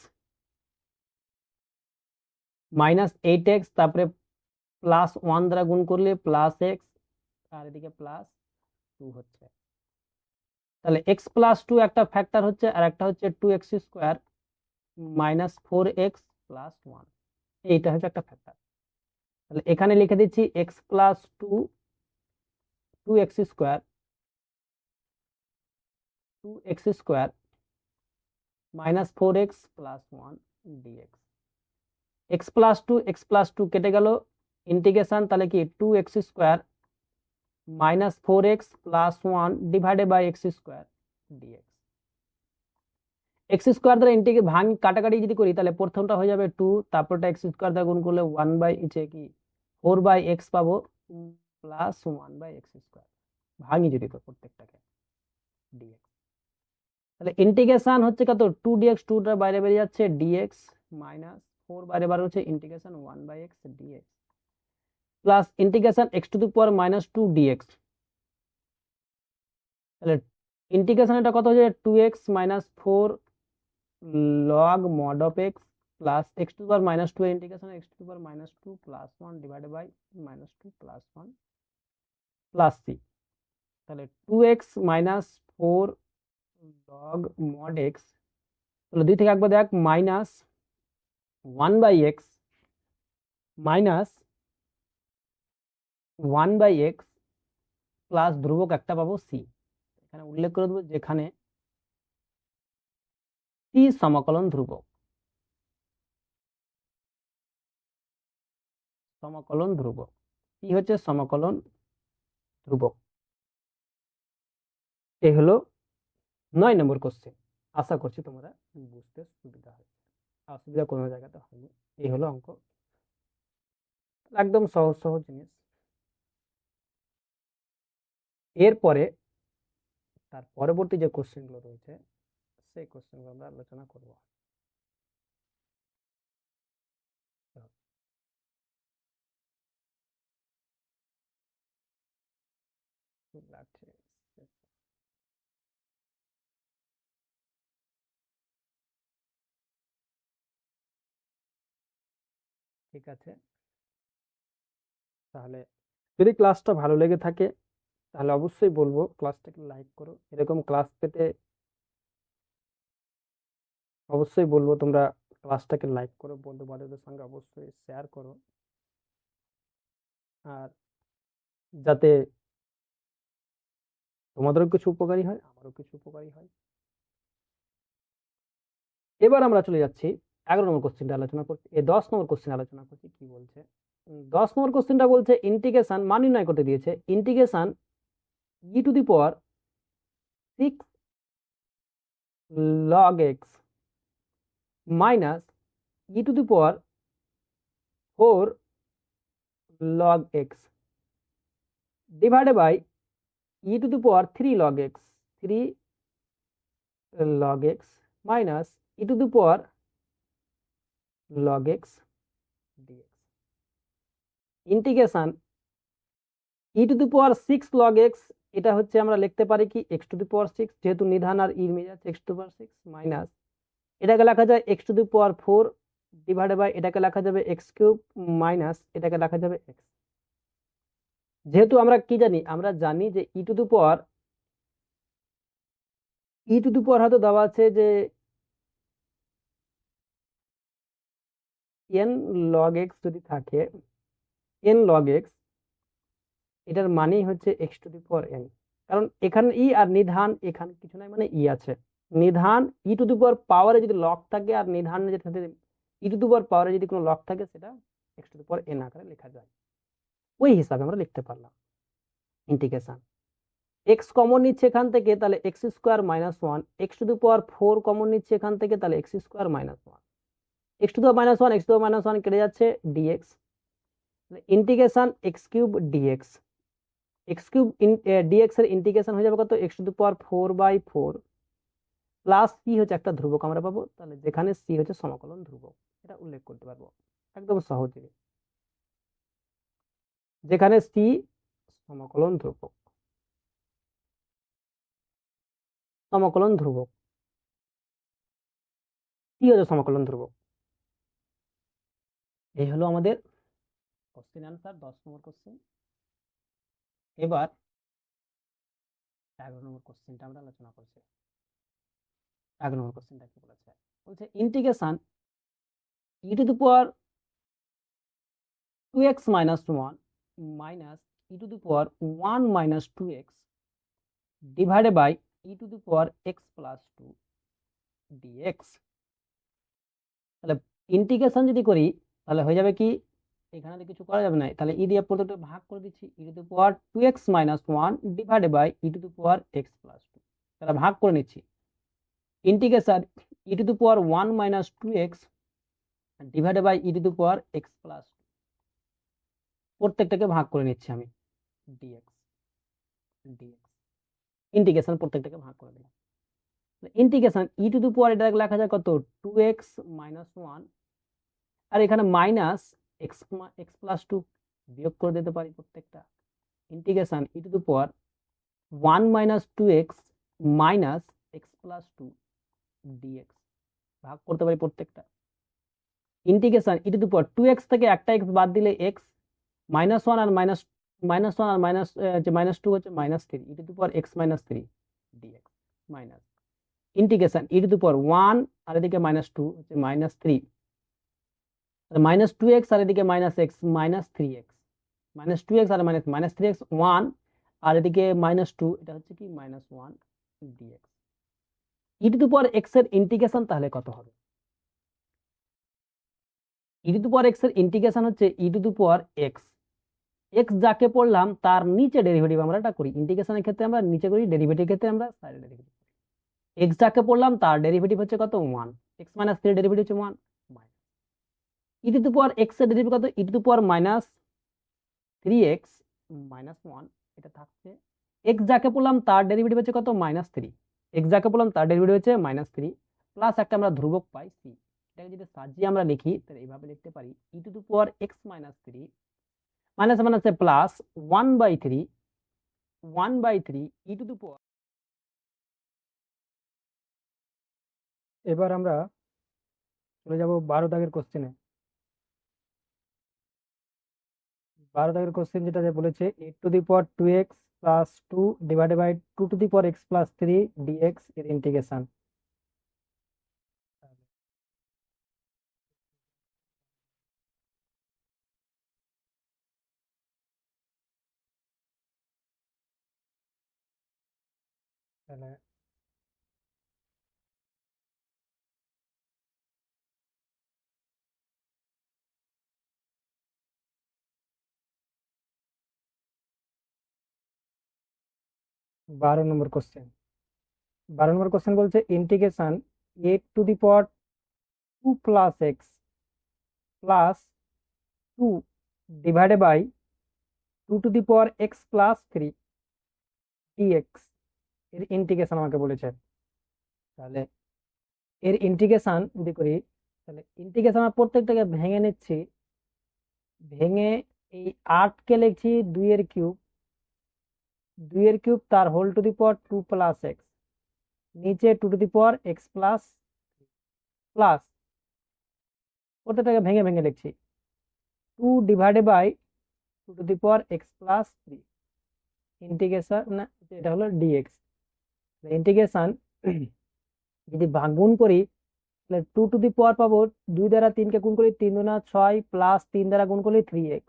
S2: -8x, তারপরে প্লাস 1 দ্বারা গুণ করলে প্লাস x আর এদিকে প্লাস 2 হচ্ছে, তাহলে x প্লাস 2 একটা ফ্যাক্টর হচ্ছে, আর একটা হচ্ছে 2x² মাইনাস 4x প্লাস 1, এইটা হচ্ছে একটা ফ্যাক্টর। তাহলে এখানে লিখে দিচ্ছি x plus 2 2x² minus 4x plus 1 dx, x plus 2 কেটে গেল, ইন্টিগ্রেশন তাহলে কি 2x² minus 4x plus 1 divided by x² dx। X square দ্বারা ইন্টিগ্রেট কাটাকাটি যদি করি তাহলে প্রথমটা হয়ে যাবে 2, তারপরটা এক্স স্কোয়ার দ্বারা গুণ করলে 1/, কি 4/x পাবো, প্লাস 1/x স্কোয়ার, ভাঙি যদি তো প্রত্যেকটাকে ডিএক্স। তাহলে ইন্টিগ্রেশন হচ্ছে কত, 2 dx, 2টা বাইরে বেরিয়ে যাচ্ছে, dx মাইনাস 4 বাইরে বার হচ্ছে, integration 1/x dx plus integration x⁻² dx। তাহলে ইন্টিগ্রেশন এটা কত হচ্ছে, 2x - 4 log mod of x plus x⁻² integration x⁻² plus 1 divided by -2 plus 1 plus c। তাহলে 2x - 4 log mod x, তাহলে 2 থেকে একবার দেখ, minus 1/x minus 1/x plus ধ্রুবক একটা পাবো c। এখানে উল্লেখ করে দেবো যেখানে c সমাকলন ধ্রুবক, সমাকলন ধ্রুবক c হচ্ছে সমাকলন ধ্রুবক। এই হলো 9 নম্বর কোশ্চেন। আশা করছি তোমরা বুঝতে সুবিধা হবে, অসুবিধা কোনো জায়গাতে হয়নি। এই হলো অঙ্ক, একদম সহজ সহজ জিনিস। এরপরে তার পরবর্তী যে কোশ্চেনগুলো রয়েছে সেই কোশ্চেনগুলো আমরা আলোচনা করব। ঠিক আছে, তাহলে যদি ক্লাসটা ভালো লেগে থাকে তাহলে অবশ্যই বলবো ক্লাসটাকে লাইক করো। এরকম ক্লাস পেতে অবশ্যই বলবো তোমরা ক্লাসটাকে লাইক করো, বন্ধু বান্ধবদের সঙ্গে অবশ্যই শেয়ার করো, আর যাতে তোমাদেরও কিছু উপকারী হয়, আমারও কিছু উপকারী হয়। এবার আমরা চলে যাচ্ছি 11 নম্বর কোশ্চেনটা আলোচনা করছি, 10 নম্বর কোশ্চেন আলোচনা করছি। কি বলছে 10 নম্বর কোশ্চেনটা, বলছে ইন্টিগ্রেশন মান নির্ণয় করতে দিয়েছে। Integration e⁻6 log x minus e⁴ log x divided by e⁻³ log x, 3 log x minus e⁻ log x dx। Integration e⁻6 log x, এটা হচ্ছে আমরা লিখতে পারি কি x⁻6, যেহেতু নিধান আর ই মিলে যাচ্ছে, x⁻6 মাইনাস এটাকে লেখা যায় x⁻4 ডিভাইডেড বাই এটাকে লেখা যাবে x³ মাইনাস এটাকে লেখা যাবে x। যেহেতু আমরা কি জানি, আমরা জানি যে হয়তো দেওয়া আছে যে n log x যদি থাকে, n log x, এটার মানেই হচ্ছে x⁻n, কারণ এখানে ই আর নিধান এখানে কিছু নাই, মানে ই আছে। নিধান e⁻পাওয়ারে যদি লগ থাকে আর নিধান যেটা e⁻পাওয়ারে যদি কোনো লগ থাকে সেটা x⁻n আকারে লেখা যায়। ওই হিসাবে আমরা লিখতে পারলাম। ইন্টিগ্রেশন x কমন নিচ্ছে এখান থেকে, তাহলে x² - 1, x⁴ কমন নিচ্ছে এখান থেকে, তাহলে x² - 1, x⁻1 কেটে যাচ্ছে, dx integration x³ dx, x³ dx এর ইন্টিগ্রেশন হয়ে যাবে কত, x⁴/4 প্লাস c হচ্ছে একটা ধ্রুবক আমরা পাবো, তাহলে যেখানে c হচ্ছে সমাকলন ধ্রুবক, এটা উল্লেখ করতে পারবো একদম সহজে, যেখানে c সমাকলন ধ্রুবক, সমাকলন ধ্রুবক c হচ্ছে সমাকলন ধ্রুবক। এই হলো আমাদের কোশ্চেন আনসার, 10 নম্বর কোশ্চেন। এবার 11 নম্বর কোশ্চেনটা আমরা আলোচনা করছি। 11 নম্বর কোশ্চেনটা কি বলেছে, বলছে integration e⁻2x - 1 minus e⁻1 - 2x divided by e⁻x+2 dx। তাহলে ইন্টিগ্রেশন যদি করি তাহলে হয়ে যাবে কি, এখানে তো কিছু করা যাবে না, তাহলে ই দিয়ে প্রত্যেকটা ভাগ করে দিচ্ছি, e⁻2x - 1 ডিভাইডেড বাই e⁻x+2, তাহলে ভাগ করে নিচ্ছি। Integration e to the power 1 minus 2x divided by e to the power x plus প্রত্যেকটাকে ভাগ করে নিচ্ছি আমি dx dx ইন্টিগ্রেশন প্রত্যেকটাকে ভাগ করে দিলাম। ইন্টিগ্রেশন ই টু দি পাওয়ার এটা লেখা যায় কত 2x মাইনাস 1 আর এখানে মাইনাস x x প্লাস 2 বিয়োগ করে দিতে পারি প্রত্যেকটা। Integration e to the power 1 minus 2x minus x plus 2 dx ভাগ করতে পারি প্রত্যেকটা। Integration e to the power 2x থেকে একটা x বাদ দিলে x মাইনাস 1 আর মাইনাস মাইনাস 1 আর মাইনাস যে মাইনাস 2 হচ্ছে minus 3 e to the power x minus 3 dx minus integration e to the power 1 আর এদিকে মাইনাস 2 হচ্ছে মাইনাস 3 মাইনাস 2x আর এদিকে minus x minus 3x minus 2x আর মাইনাস মাইনাস 3x 1 আর এদিকে মাইনাস 2 এটা হচ্ছে কি minus 1 dx e to the power x এর ইন্টিগ্রেশন তাহলে কত হবে? E to the power x এর ইন্টিগ্রেশন হচ্ছে e to the power x x যাকে পড়লাম তার নিচে ডেরিভেটিভ আমরা এটা করি। ইন্টিগ্রেশনের ক্ষেত্রে আমরা নিচে করি, ডেরিভেটিভ ক্ষেত্রে আমরা সাইডে ডেরিভেটিভ করি। x যাকে পড়লাম তার ডেরিভেটিভ হচ্ছে কত 1 x মাইনাস 3 ডেরিভেটিভ হচ্ছে 1 e to the power x এর ডেরিভেটিভ কত e to the power minus 3x minus 1 এটা থাকছে। x যাকে পড়লাম তার ডেরিভেটিভ হচ্ছে কত মাইনাস 3 x যাকে পড়লাম তার ডেরিভেটিভ হচ্ছে মাইনাস 3 প্লাস একটা আমরা ধ্রুবক পাই c এটাকে যদি সাজিয়ে আমরা লিখি তাহলে এইভাবে লিখতে পারি e to the power x minus 3 minus minus plus 1/3 1/3 e to the power.
S1: এবার আমরা চলে যাব 12 দাগের কোশ্চেনে। 12 দাগের কোশ্চেন যেটা যে বলেছে e to the power 2x plus 2 divided by 2 to the power x plus 3 dx এর ইন্টিগ্রেশন। তাহলে 12 নম্বর কোশ্চেন। 12 নম্বর কোশ্চেন বলছে integration e to the power 2 plus x plus 2 divided by 2 to the power x plus 3 d x এর integration আমাকে বলেছে। তাহলে এর ইন্টিগ্রেশন যদি করি তাহলে ইন্টিগ্রেশন আমরা প্রত্যেকটাকে ভেঙে নিচ্ছি, ভেঙে এই 8 কে লিখছি 2 এর কিউব, 2 এর কিউব তার whole to the power 2 plus x, নিচে 2 to the power x plus plus প্রত্যেকটাকে ভেঙে ভেঙে লিখছি 2 divided by 2 to the power x plus 3 integration না এটা হলো ডিএক্স। ইন্টিগ্রেশন যদি গুণ করি তাহলে 2 টু দি পাওয়ার পাবো 2 দ্বারা 3 কে গুণ করি 3 দুনা 6 প্লাস 3 দ্বারা গুণ করলে 3x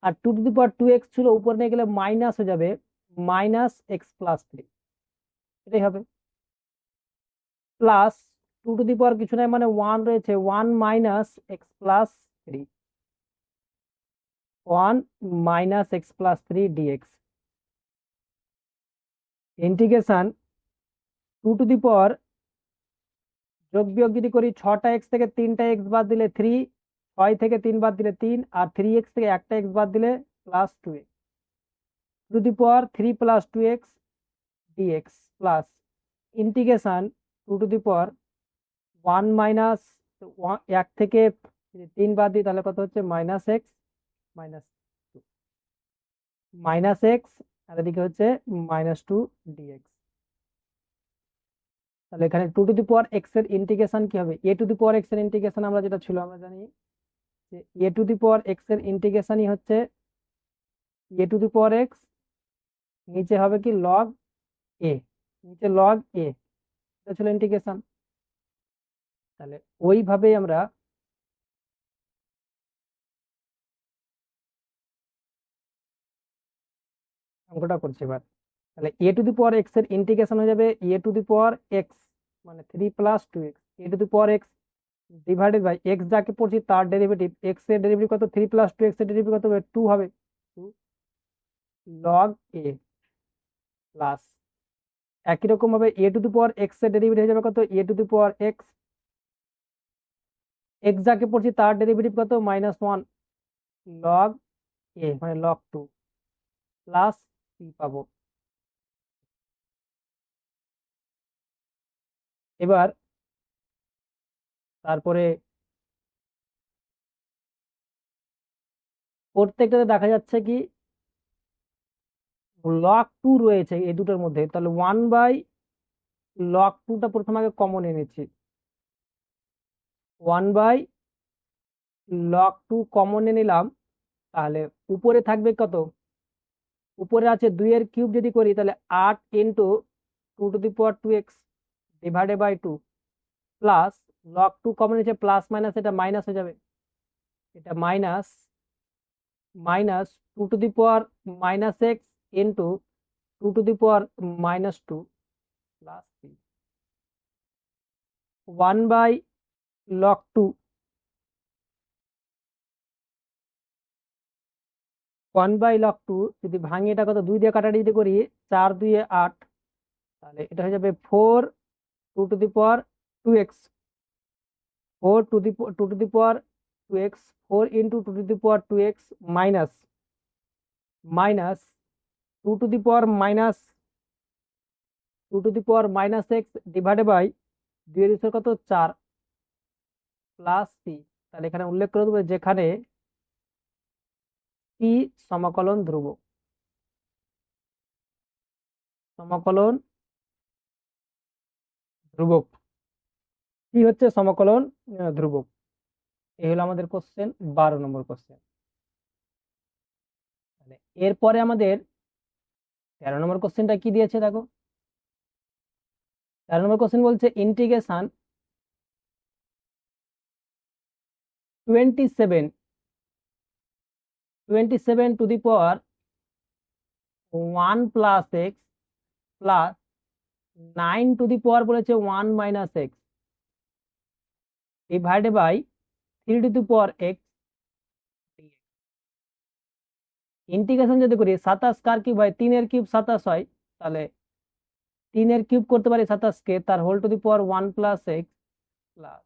S1: R 2 to the power 2x ছিল উপর নিয়ে গেলে মাইনাস হয়ে যাবে মাইনাস এক্স প্লাস 3 এটাই হবে প্লাস 2 টু দি পাওয়ার কিছু নাই মানে 1 রয়েছে 1 minus x plus 3 1 minus x plus 3 d x integration 2 to the power যোগ বিয়োগ যদি করি 6টা এক্স থেকে 3টা এক্স বাদ দিলে 3, 6 থেকে 3 বাদ দিলে 3 আর 3x থেকে একটা এক্স বাদ দিলে plus 2x to the power 3 plus 2x dx plus integration 2 to the power 1 minus 1 থেকে 3 বাদ দিই তাহলে কত হচ্ছে minus x minus minus x আর এদিকে হচ্ছে মাইনাস 2 ডিএক্স। তাহলে এখানে 2 টু দি পাওয়ার এক্স এর ইন্টিগ্রেশন কি হবে e to the power x এর ইন্টিগ্রেশন আমরা যেটা ছিল আমরা জানি যে এ টু দি পাওয়ার এক্স এর ইন্টিগ্রেশনই হচ্ছে e to the power x, নিচে হবে কি লগ এ, নিচে লগ এ, এটা ছিল ইন্টিগ্রেশন। তাহলে ওইভাবেই আমরা অঙ্কটা করছি এবার। তাহলে e to the power x এর ইন্টিগ্রেশন হয়ে যাবে e to the power x মানে 3 plus 2x e to the power x divided by x যাকে পড়ছি তার ডেরিভেটিভ, এক্স এর ডেরিভেটিভ কত 3 প্লাস 2x এর ডেরিভেটিভ কত হবে 2 হবে 2 লগ এ প্লাস
S2: একই রকম ভাবে e to the power x এর ডেরিভেটিভ হয়ে যাবে কত, e to the power x, x যাকে পড়ছি তার ডেরিভেটিভ কত, -1 লগ এ মানে লগ 2 প্লাস সি পাবো। এবার তারপরে প্রত্যেকটাতে দেখা যাচ্ছে কি লগ 2 রয়েছে এই দুটোর মধ্যে, তাহলে 1/log 2টা প্রথমে আগে কমন এনেছি, 1/log 2 কমন এনে নিলাম, তাহলে উপরে থাকবে কত, উপরে আছে 2 এর কিউব যদি করি তাহলে 8 into 2^2x divided by 2 plus log 2 common নিচে প্লাস মাইনাস এটা মাইনাস হয়ে যাবে, এটা minus minus 2^-x into 2^-2 plus 1/log 2 1/log 2 যদি ভাঙি এটা কত, 2 দিয়ে কাটাকাটি যদি করি 4×2 = 8, তাহলে এটা হয়ে যাবে 4 2^2x 4 into 2^2x minus minus 2^-x divided by 2 এর স্কয়ার কত 4 প্লাস সি। তাহলে এখানে উল্লেখ করে দেবো যেখানে সি সমাকলন ধ্রুবক, সমাকলন ধ্রুবক, সি হচ্ছে সমাকলন ধ্রুবক। এই হলো আমাদের কোশ্চেন 12 নম্বর কোশ্চেন। এরপরে আমাদের 13 নম্বর কোশ্চেনটা কি দিয়েছে দেখো, 13 নম্বর কোশ্চেন বলছে integration 27 to the power 1 plus x plus 9 to the power বলেছে 1 minus x divided by 3 to the power x. Integration যদি করি 27 কার কিউব হয়, 3 এর কিউব 27 হয়, তাহলে 3 এর কিউব করতে পারি 27 কে, তার whole to the power 1 plus x plus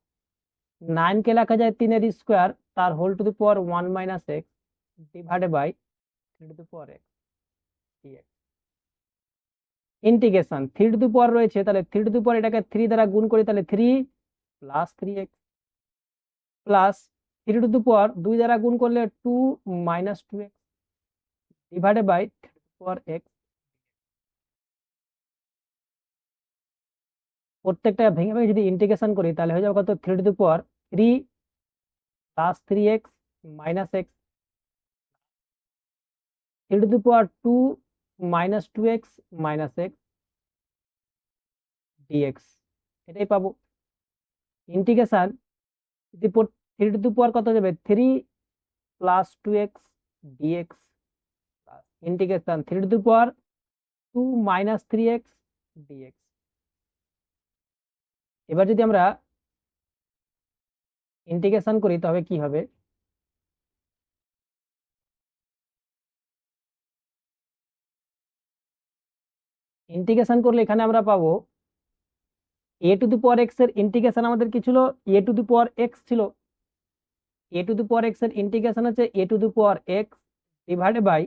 S2: 9 কে লেখা যায় 3 এর স্কোয়ার তার whole to the power 1 minus x divided by 3 to the power x dx. Integration 3 to the power রয়েছে, তাহলে 3 টু দি পাওয়ার এটাকে 3 দ্বারা গুণ করি, তাহলে 3 plus 3x plus 3 to the power 2 দ্বারা গুণ করলে 2 minus 2x divided by 3 to the power x। প্রত্যেকটা ভেঙে ভেঙে যদি ইন্টিগ্রেশন করি তাহলে হয়ে যাবে কত, 3 to the power 3 plus 3x minus x 3 to the power 2 minus 2x minus x dx, এটাই পাবো। ইন্টিগ্রেশন যদি 3 টু দি পাওয়ার কত যাবে, 3 plus 2x dx plus integration 3 to the power 2 minus 3x dx। এবার যদি আমরা ইন্টিগ্রেশন করি তবে কি হবে, ইন্টিগ্রেশন করলে এখানে আমরা পাবো e to the power x এর ইন্টিগ্রেশন আমাদের কি ছিল, e to the power x ছিল, e to the power x এর ইন্টিগ্রেশন হচ্ছে e to the power x divided by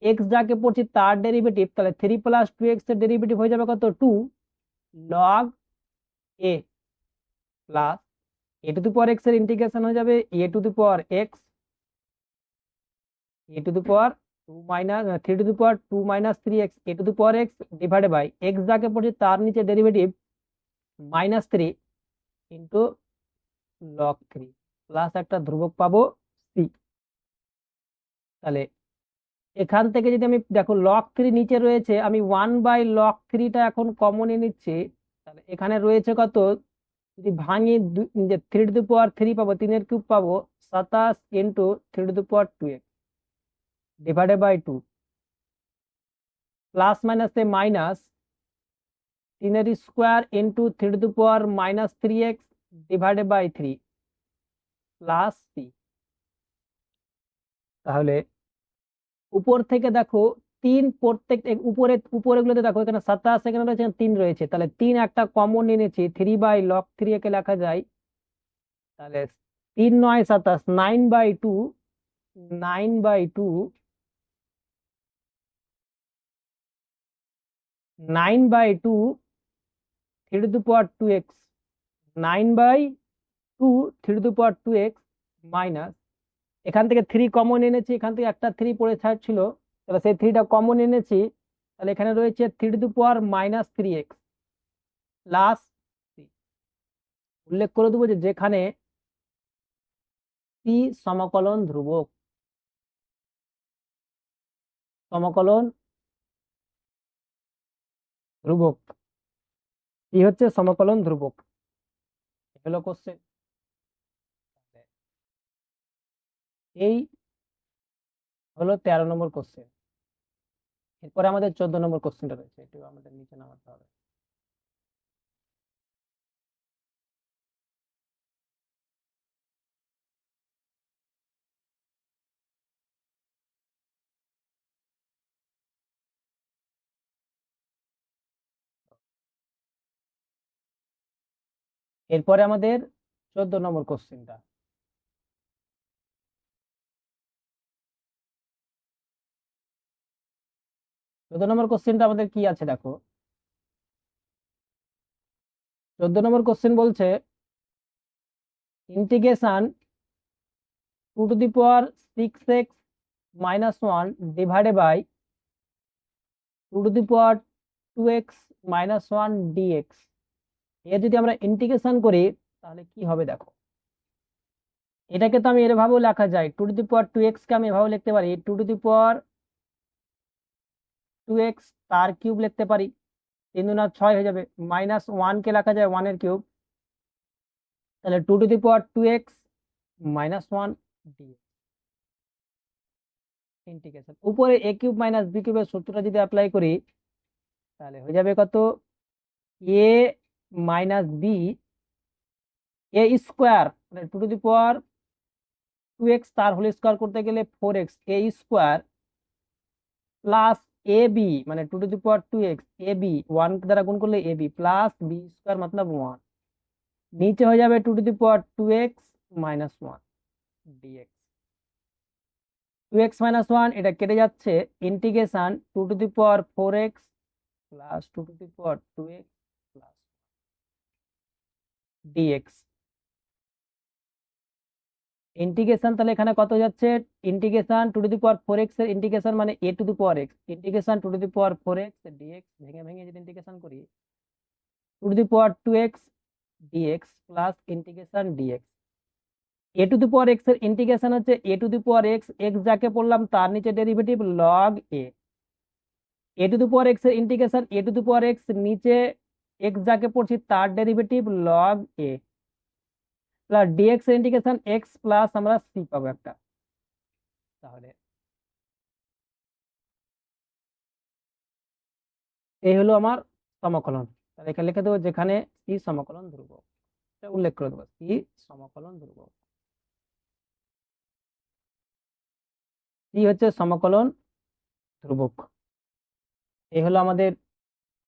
S2: x যাকে পড়ছি তার ডেরিভেটিভ, তাহলে 3 প্লাস 2x এর ডেরিভেটিভ হয়ে যাবে কত, 2 log e plus e to the power x এর ইন্টিগ্রেশন হয়ে যাবে e to the power x, e to the power 2 minus 3 to the power 2 minus 3x e to the power x divided by x যাকে পড়ছি তার নিচে derivative -3 into log 3 plus একটা ধ্রুবক পাবো সি। তাহলে এখান থেকে যদি আমি দেখো log 3 নিচে রয়েছে, আমি 1/log 3টা এখন কমন নিচ্ছি, তাহলে এখানে রয়েছে কত, যদি ভাঙি 3 টু দি পাওয়ার 3 পাবো, 3 এর কিউব পাবো 27 into 3 to the power 2x divided by 2 plus মাইনাসে মাইনাস 3 এর square into 3 to the power -3x divided by 3 plus c. তাহলে উপর থেকে দেখো তিন প্রত্যেক উপরে উপরে গুলোতে দেখো এখানে 27, এখানে রয়েছে, এখানে 3 রয়েছে, তাহলে 3 একটা কমন এনেছি, 3/log 3 একে লেখা যায়। তাহলে 3 9 27, 9/2, 9/2, 9/2, 3 to the power 2x, 9/2, 3 to the power 2x minus, এখান থেকে 3 কমন এনেছি, এখান থেকে একটা 3 পড়ে ছিল, তাহলে সেই 3টা কমন এনেছি, তাহলে এখানে রয়েছে 3 to the power-3x প্লাস, উল্লেখ করে দেবো যে যেখানে c সমকলন ধ্রুবক, সমকলন ধ্রুবক, c হচ্ছে সমকলন ধ্রুবক। হলো কোশ্চেন। এই হলো 13 নম্বর কোশ্চেন। এরপরে আমাদের 14 নম্বর কোশ্চেনটা রয়েছে, একটু আমাদের নিচে নামাতে হবে। এরপরে আমাদের 14 নম্বর কোশ্চেনটা, 14 নম্বর কোশ্চেনটা আমাদের কি আছে দেখো। 14 নম্বর কোশ্চেন বলছে integration 2 to the power 6x - 1 divided by 2 to the power 2x - 1 dx, এর যদি আমরা ইন্টিগ্রেশন করি তাহলে কি হবে দেখো। এটাকে তো আমি এভাবেও লেখা যায়, 2 to the power 2x কে আমি এভাবে লিখতে পারি 2 to the power 2x তার কিউব লিখতে পারি, 3 দুনা 6 হয়ে যাবে, মাইনাস 1 কে লেখা যায় 1 এর কিউব, তাহলে 2 to the power 2x - 1 dx। Integration উপরে a কিউব মাইনাস b কিউবের সূত্রটা যদি অ্যাপ্লাই করি তাহলে হয়ে যাবে কত, a মাইনাস b, a স্কোয়ার মানে 2 to the power 2x তার হোল স্কোয়ার করতে গেলে 4x, a square plus a b মানে 2 to the power 2x, a b 1 দ্বারা গুণ করলে a b plus b square মতলব 1, নিচে হয়ে যাবে 2 to the power 2x - 1 dx। 2x - 1 এটা কেটে যাচ্ছে, integration 2 to the power 4x plus 2 to the power 2x plus dx। Integration তাহলে এখানে কত যাচ্ছে, integration 2 to the power 4x এর ইন্টিগ্রেশন মানে a to the power x, integration 2 to the power 4x dx, ভেঙে ভেঙে যদি ইন্টিগ্রেশন করি 2 to the power 2x dx plus integration dx। a to the power x এর integration হচ্ছে a to the power x, x যাকে পড়লাম তার নিচে derivative log a, a to the power x এর integration a to the power x নিচে x যাকে পড়ছি তার derivative log a plus dx এর ইন্টিগ্রেশন x প্লাস আমরা c পাবো একটা। তাহলে এই হলো আমার সমকলন, তাহলে এখানে লিখে দেবো যেখানে c সমকলন ধ্রুবক, এটা উল্লেখ করে দেবো c সমকলন ধ্রুবক, c হচ্ছে সমকলন ধ্রুবক। এই হলো আমাদের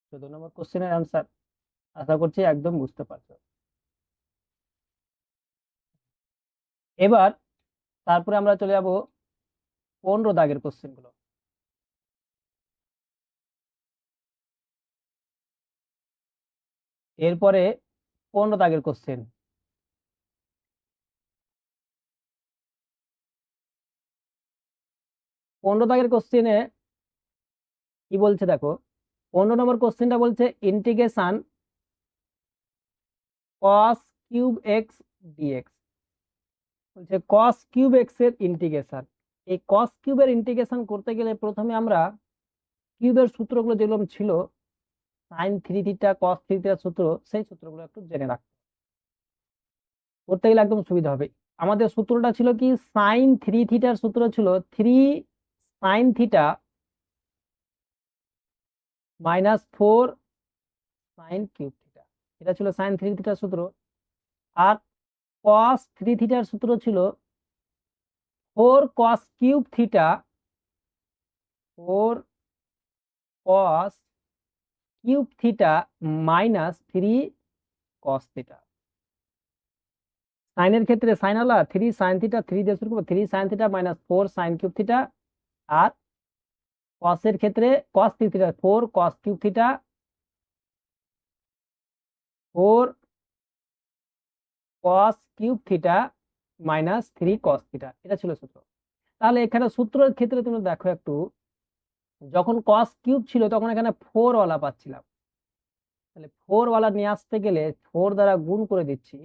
S2: 14 নম্বর কোশ্চেনের আনসার। আশা করছি একদম বুঝতে পারছো। এবার তারপরে আমরা চলে যাব 15 দাগের কোশ্চেন গুলো। এরপরে 15 দাগের কোশ্চেন, 15 দাগের কোশ্চেনে কি বলছে দেখো। 15 নম্বর কোশ্চেনটা বলছে integration cos cube x dx, বলছে cos কিউব এক্স এর ইন্টিগ্রেশন। এই cos কিউবের ইন্টিগ্রেশন করতে গেলে প্রথমে আমরা কিউবের সূত্রগুলো যেগুলো ছিল sin 3 থিটা cos 3 থিটার সূত্র, সেই সূত্রগুলো একটু জেনে রাখতে করতে গেলে একদম সুবিধা হবে। আমাদের সূত্রটা ছিল কি, sin 3 থিটার সূত্র ছিল 3 sin theta -4 sin cube theta, এটা ছিল sin 3 থিটার সূত্র। আর cos 3 থিটার সূত্র ছিল 4 cos cube theta, 4 cos cube theta minus 3 cos theta. সাইনের ক্ষেত্রে সাইন আলা 3 সাইন থিটা, 3 দিয়ে শুরু করবো, 3 sine theta minus 4 sine cube theta. আর কসের ক্ষেত্রে cos theta 4 cos cube theta, 4 cos cube theta minus 3 cos theta. এটা ছিল সূত্র। তাহলে এখানে সূত্রের ক্ষেত্রে তুমি দেখো একটু, যখন কস কিউব ছিল তখন এখানে 4 ওয়ালা পাচ্ছিলাম। তাহলে 4 ওয়ালা নিয়ে আসতে গেলে 4 দ্বারা গুণ করে দিচ্ছি,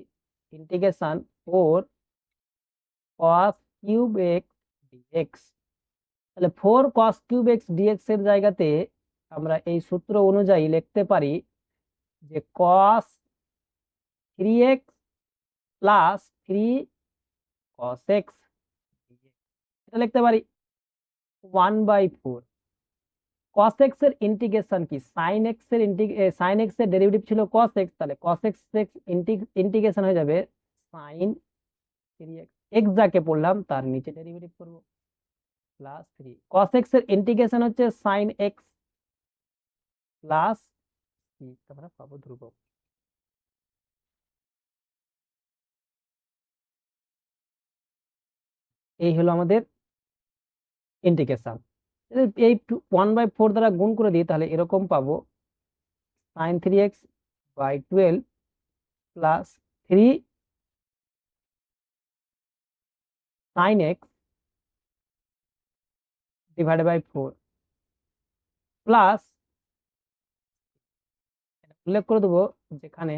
S2: integration 4 cos cube x dx. তাহলে 4 কস কিউব এক্স ডিএক্স এর জায়গাতে আমরা এই সূত্র অনুযায়ী লিখতে পারি যে কস 3x প্লাস 3 কস এক্স, এটা লিখতে পারি 1/4। cos x এর ইন্টিগ্রেশন কি, sin x এর sin x এর ডেরিভেটিভ ছিল cos x, তাহলে cos x ইন্টিগ্রেশন হয়ে যাবে sin 3x, x যাকে পড়লাম তার নিচে ডেরিভেটিভ করব প্লাস 3 cos x এর ইন্টিগ্রেশন হচ্ছে sin x প্লাস আমরা পাবো ধ্রুবক। এই হলো আমাদের ইন্টিগ্রেশন। এই 1/4 দ্বারা গুণ করে দিই তাহলে এরকম পাবো sin 3x by 12 plus 3 sin x divided by 4 plus উল্লেখ করে দেবো যেখানে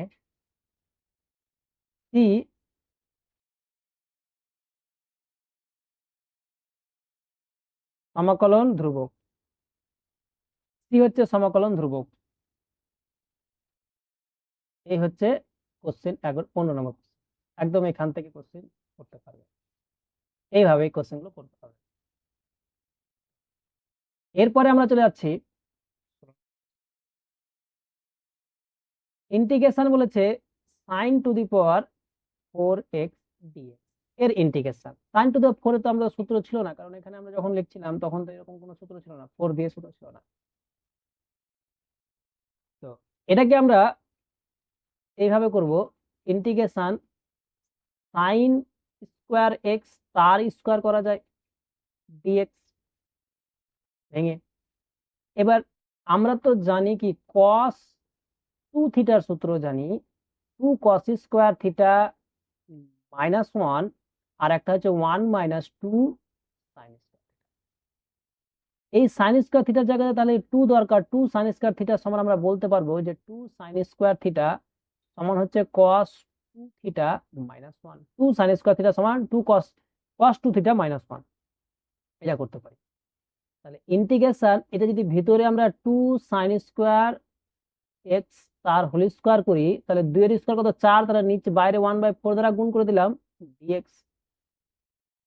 S2: সি সমাকলন ধ্রুবক, সি হচ্ছে সমাকলন ধ্রুবক। এই হচ্ছে কোশ্চেন 15 নম্বর। একদম এখান থেকে কোশ্চেন করতে পারবে, এইভাবে কোশ্চেন গুলো করতে পারবে। এরপরে আমরা চলে যাচ্ছি ইন্টিগ্রেশন, বলেছে sine to the power 4x dx এর integration. Sine to the power 4 এ তো আমরা সূত্র ছিল না, কারণ এখানে আমরা যখন লিখছিলাম তখন তো এরকম কোনো সূত্র ছিল না, 4 দিয়ে সূত্র ছিল না। তো এটাকে আমরা এইভাবে করব, ইন্টিগ্রেশন সাইন স্কোয়ার এক্স তার স্কোয়ার করা যায় ডিএক্স ভেঙে। এবার আমরা তো জানি কি কস 2 থিটার সূত্র জানি, 2 কস স্কোয়ার থিটা মাইনাস 1, আর একটা হচ্ছে 1 মাইনাস 2 সাইন স্কোয়ার। এই সাইন স্কোয়ার থিটার জায়গায় তাহলে 2 দরকার, 2 সাইন স্কোয়ার থিটা সমান আমরা বলতে পারবো যে 2 সাইন স্কোয়ার থিটা সমান হচ্ছে কস 2 theta minus 1। 2 sine square theta সমান 2 কস 2 থিটা মাইনাস 1, এটা করতে পারি। তাহলে ইন্টিগ্রেশন এটা যদি ভিতরে আমরা 2 সাইন স্কোয়ার এক্স তার হোল স্কোয়ার করি, তাহলে 2 এর স্কোয়ার কত 4, তাহলে নিচে বাইরে 1/4 দ্বারা গুণ করে দিলাম ডিএক্স।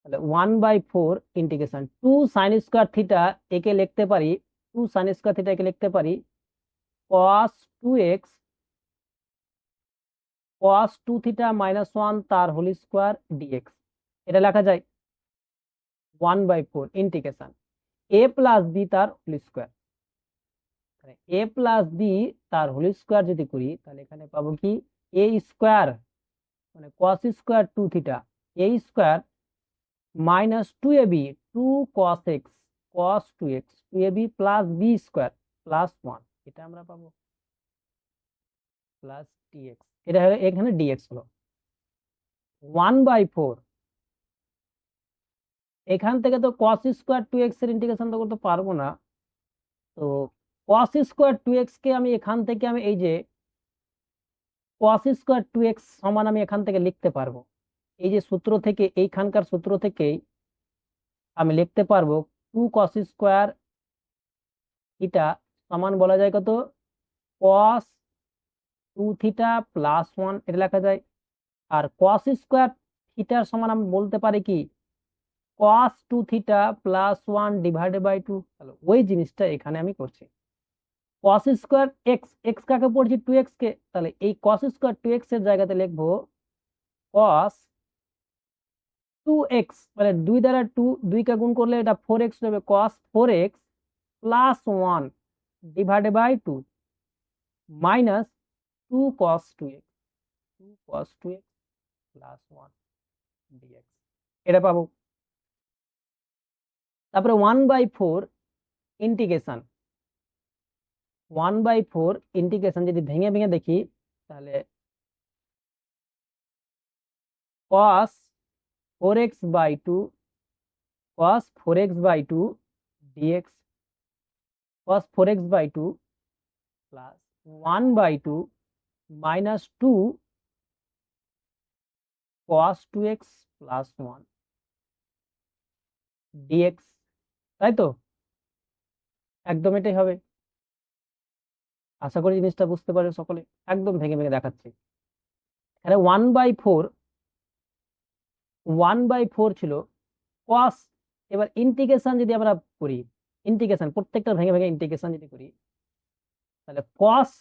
S2: তাহলে 1/4 ইন্টিগ্রেশন 2 সাইন স্কোয়ার থিটা একে লিখতে পারি, 2 সাইন স্কোয়ার থিটা একে লিখতে পারি cos 2x cos 2 theta minus 1 তার হোল স্কোয়ার ডিএক্স। এটা লেখা যায় 1/4 ইন্টিগ্রেশন a প্লাস বি তার whole square. A plus B তার হোল স্কোয়ার যদি করি তাহলে এখানে পাবো কি এ স্কোয়ার মানে cos square 2 theta a square minus 2ab 2 cos x cos 2x 2ab plus b square plus 1, এটা আমরা পাবো প্লাস ডিএক্স। এটা হলো এখানে ডিএক্স হলো 1/4। এখান থেকে তো cos স্কোয়ার 2x এর ইন্টিগ্রেশন তো করতে পারবো না, তো cos স্কোয়ার 2x কে আমি এখান থেকে আমি এই যে cos স্কোয়ার 2x সমান আমি এখান থেকে লিখতে পারবো, এই যে সূত্র থেকে এইখানকার সূত্র থেকেই আমি লিখতে পারবো 2 cos স্কোয়ার থিটা সমান বলা যায় কত cos 2 থিটা প্লাস 1, এটা লেখা যায়। আর cos স্কোয়ার থিটার সমান আমি বলতে পারি কি cos 2 theta plus 1 divided by 2। তাহলে ওই জিনিসটা এখানে আমি করছি। cos স্কোয়ার এক্স, এক্স কাকে পড়ছি 2x কে, তাহলে এই cos স্কোয়ার 2x এর জায়গাতে লিখবো cos 2x, মানে 2 দ্বারা 2 কে গুণ করলে এটা 4x হবে cos 4x plus 1 divided by 2 minus 2 cos 2x 2 cos 2x plus 1 dx এটা পাবো। তারপরে 1/4 ইন্টিগ্রেশন 1/4 ইন্টিগ্রেশন যদি ভেঙে ভেঙে দেখি তাহলে cos 4x by 2 cos 4x by 2 dx cos 4x by 2 plus 1/2 minus 2 cos 2x plus 1 dx তাই তো একদম এটাই হবে। আশা করি জিনিসটা বুঝতে পারে সকলে। একদম ভেঙে ভেঙে দেখাচ্ছি। এখানে 1/4 ছিল cos, এবার ইন্টিগ্রেশন যদি আমরা করি, ইন্টিগ্রেশন প্রত্যেকটা ভেঙে ভেঙে ইন্টিগ্রেশন যদি করি তাহলে cos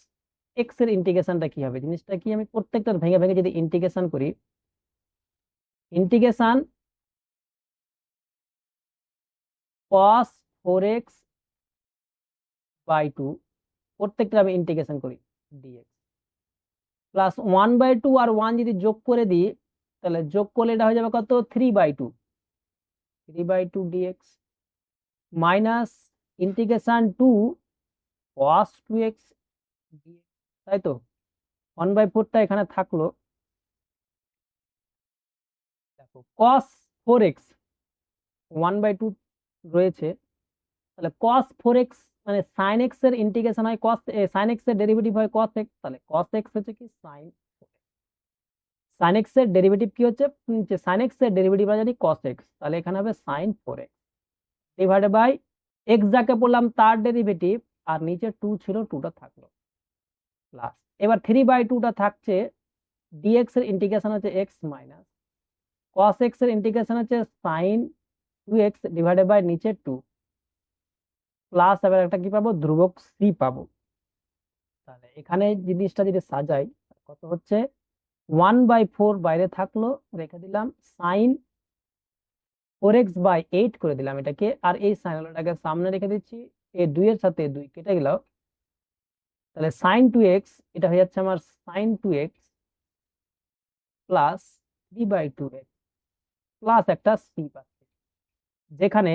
S2: x এর ইন্টিগ্রেশনটা কি হবে, জিনিসটা কি, আমি প্রত্যেকটা ভেঙে ভেঙে যদি ইন্টিগ্রেশন করি, ইন্টিগ্রেশন cos 4x by 2 প্রত্যেকটা আমি ইন্টিগ্রেশন করি dx প্লাস 1/2 আর 1 যদি যোগ করে দিই তাহলে যোগ করলে এটা হয়ে যাবে কত 3/2 dx minus integration 2 cos 2x dx তাই তো 1/4টা এখানে থাকলো। দেখো cos 4x 1/2 রয়েছে, তাহলে cos 4x মানে sin x এর ইন্টিগ্রেশন হয় cos, sin x এর ডেরিভেটিভ হয় cos x, তাহলে cos x হচ্ছে কি sin x এর ডেরিভেটিভ কি হচ্ছে, sin x এর ডেরিভেটিভ আমরা জানি cos x, তাহলে এখানে হবে sin 4x divided by x যাকে বললাম তার ডেরিভেটিভ, আর নিচে 2 ছিল 2টা থাকলো প্লাস এবার 3/2টা থাকছে, dx এর ইন্টিগ্রেশন হচ্ছে x মাইনাস cos x এর ইন্টিগ্রেশন হচ্ছে sin 2x ডিভাইডেড বাই নিচে 2 প্লাস এবার একটা কি পাবো ধ্রুবক c পাবো। তাহলে এখানে জিনিসটা যদি সাজাই কত হচ্ছে 1/4 বাইরে থাকলো রেখে দিলাম, sin 4x by 8 করে দিলাম এটাকে, আর এই সাইনটাকে সামনে রেখে দিচ্ছি, এই 2 এর সাথে 2 কেটে গেল, তাহলে sin 2x এটা হয়ে যাচ্ছে আমার sin 2x plus 3/2x plus একটা c পাচ্ছি, যেখানে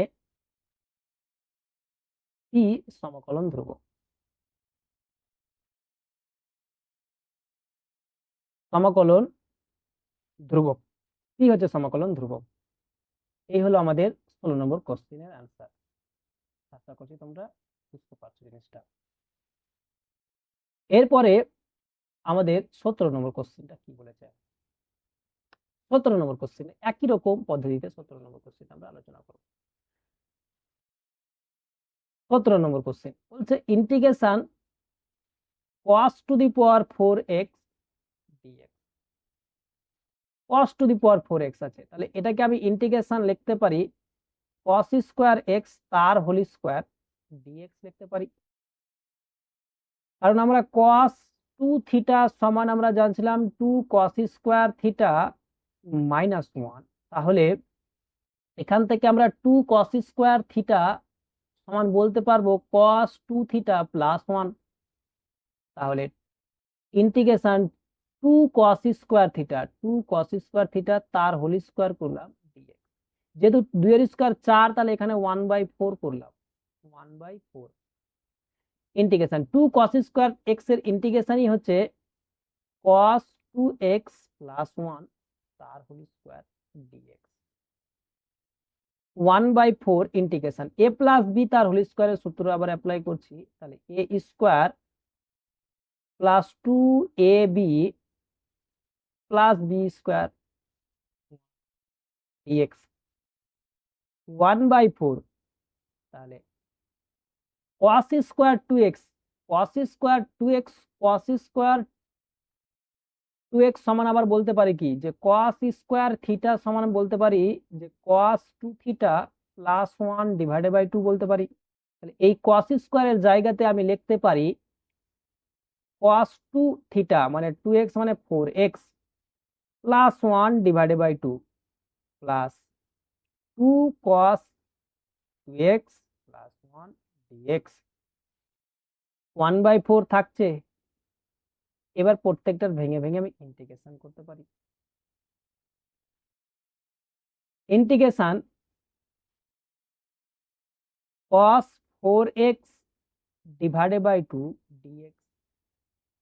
S2: c সমকলন ধ্রুবক। সমকলন ধ্রুবক কি হচ্ছে সমকলন ধ্রুবক। এই হলো আমাদের 16 নম্বর কোশ্চেনের অ্যান্সার। আশা করছি তোমরা বুঝতে পারছো জিনিসটা। এরপরে আমাদের 17 নম্বর কোশ্চেনটা কি বলেছে। 17 নম্বর কোশ্চেনে একই রকম পদ্ধতিতে 17 নম্বর কোশ্চেন আমরা আলোচনা করব। 17 নম্বর কোশ্চেন বলছে integration cos two the power 4x dx cos two the power 4x আছে, তাহলে এটাকে আমি ইন্টিগ্রেশন লিখতে পারি cos স্কয়ার x তার হোল স্কয়ার dx লিখতে পারি, কারণ আমরা cos 2 থিটা সমান আমরা জানছিলাম 2 cos স্কয়ার থিটা মাইনাস 1, তাহলে এখান থেকে আমরা 2 cos স্কয়ার থিটা সমান বলতে পারবো cos 2 থিটা প্লাস 1, তাহলে integration 2 cos square theta 2 cos square theta তার হোল স্কয়ার করলাম dx, যেহেতু 2 এর স্কয়ার 4 তাহলে এখানে 1/4 করলাম 1/4 ইন্টিগ্রেশন 2 cos স্কয়ার x এর ইন্টিগ্রেশনই হচ্ছে cos 2x প্লাস 1 তার whole square dx 1/4 integration a plus b তার হোল স্কয়ারের সূত্র আবার অ্যাপ্লাই করছি, তাহলে a স্কয়ার plus 2ab plus b square dx 1/4, তাহলে cos square 2x cos square 2x cos square 2x সমান আবার বলতে পারি কি যে cos স্কয়ার থিটা সমান বলতে পারি যে cos 2 theta plus 1 divided by 2 বলতে পারি, তাহলে এই cos স্কয়ারের জায়গাতে আমি লিখতে পারি cos 2 থিটা মানে 2x মানে 4x plus 1 divided by 2 plus 2 cos 2x plus 1 dx 1/4 থাকছে। এবার প্রত্যেকটার ভেঙে ভেঙে আমি ইন্টিগ্রেশন করতে পারি। Integration cos 4x divided by 2 dx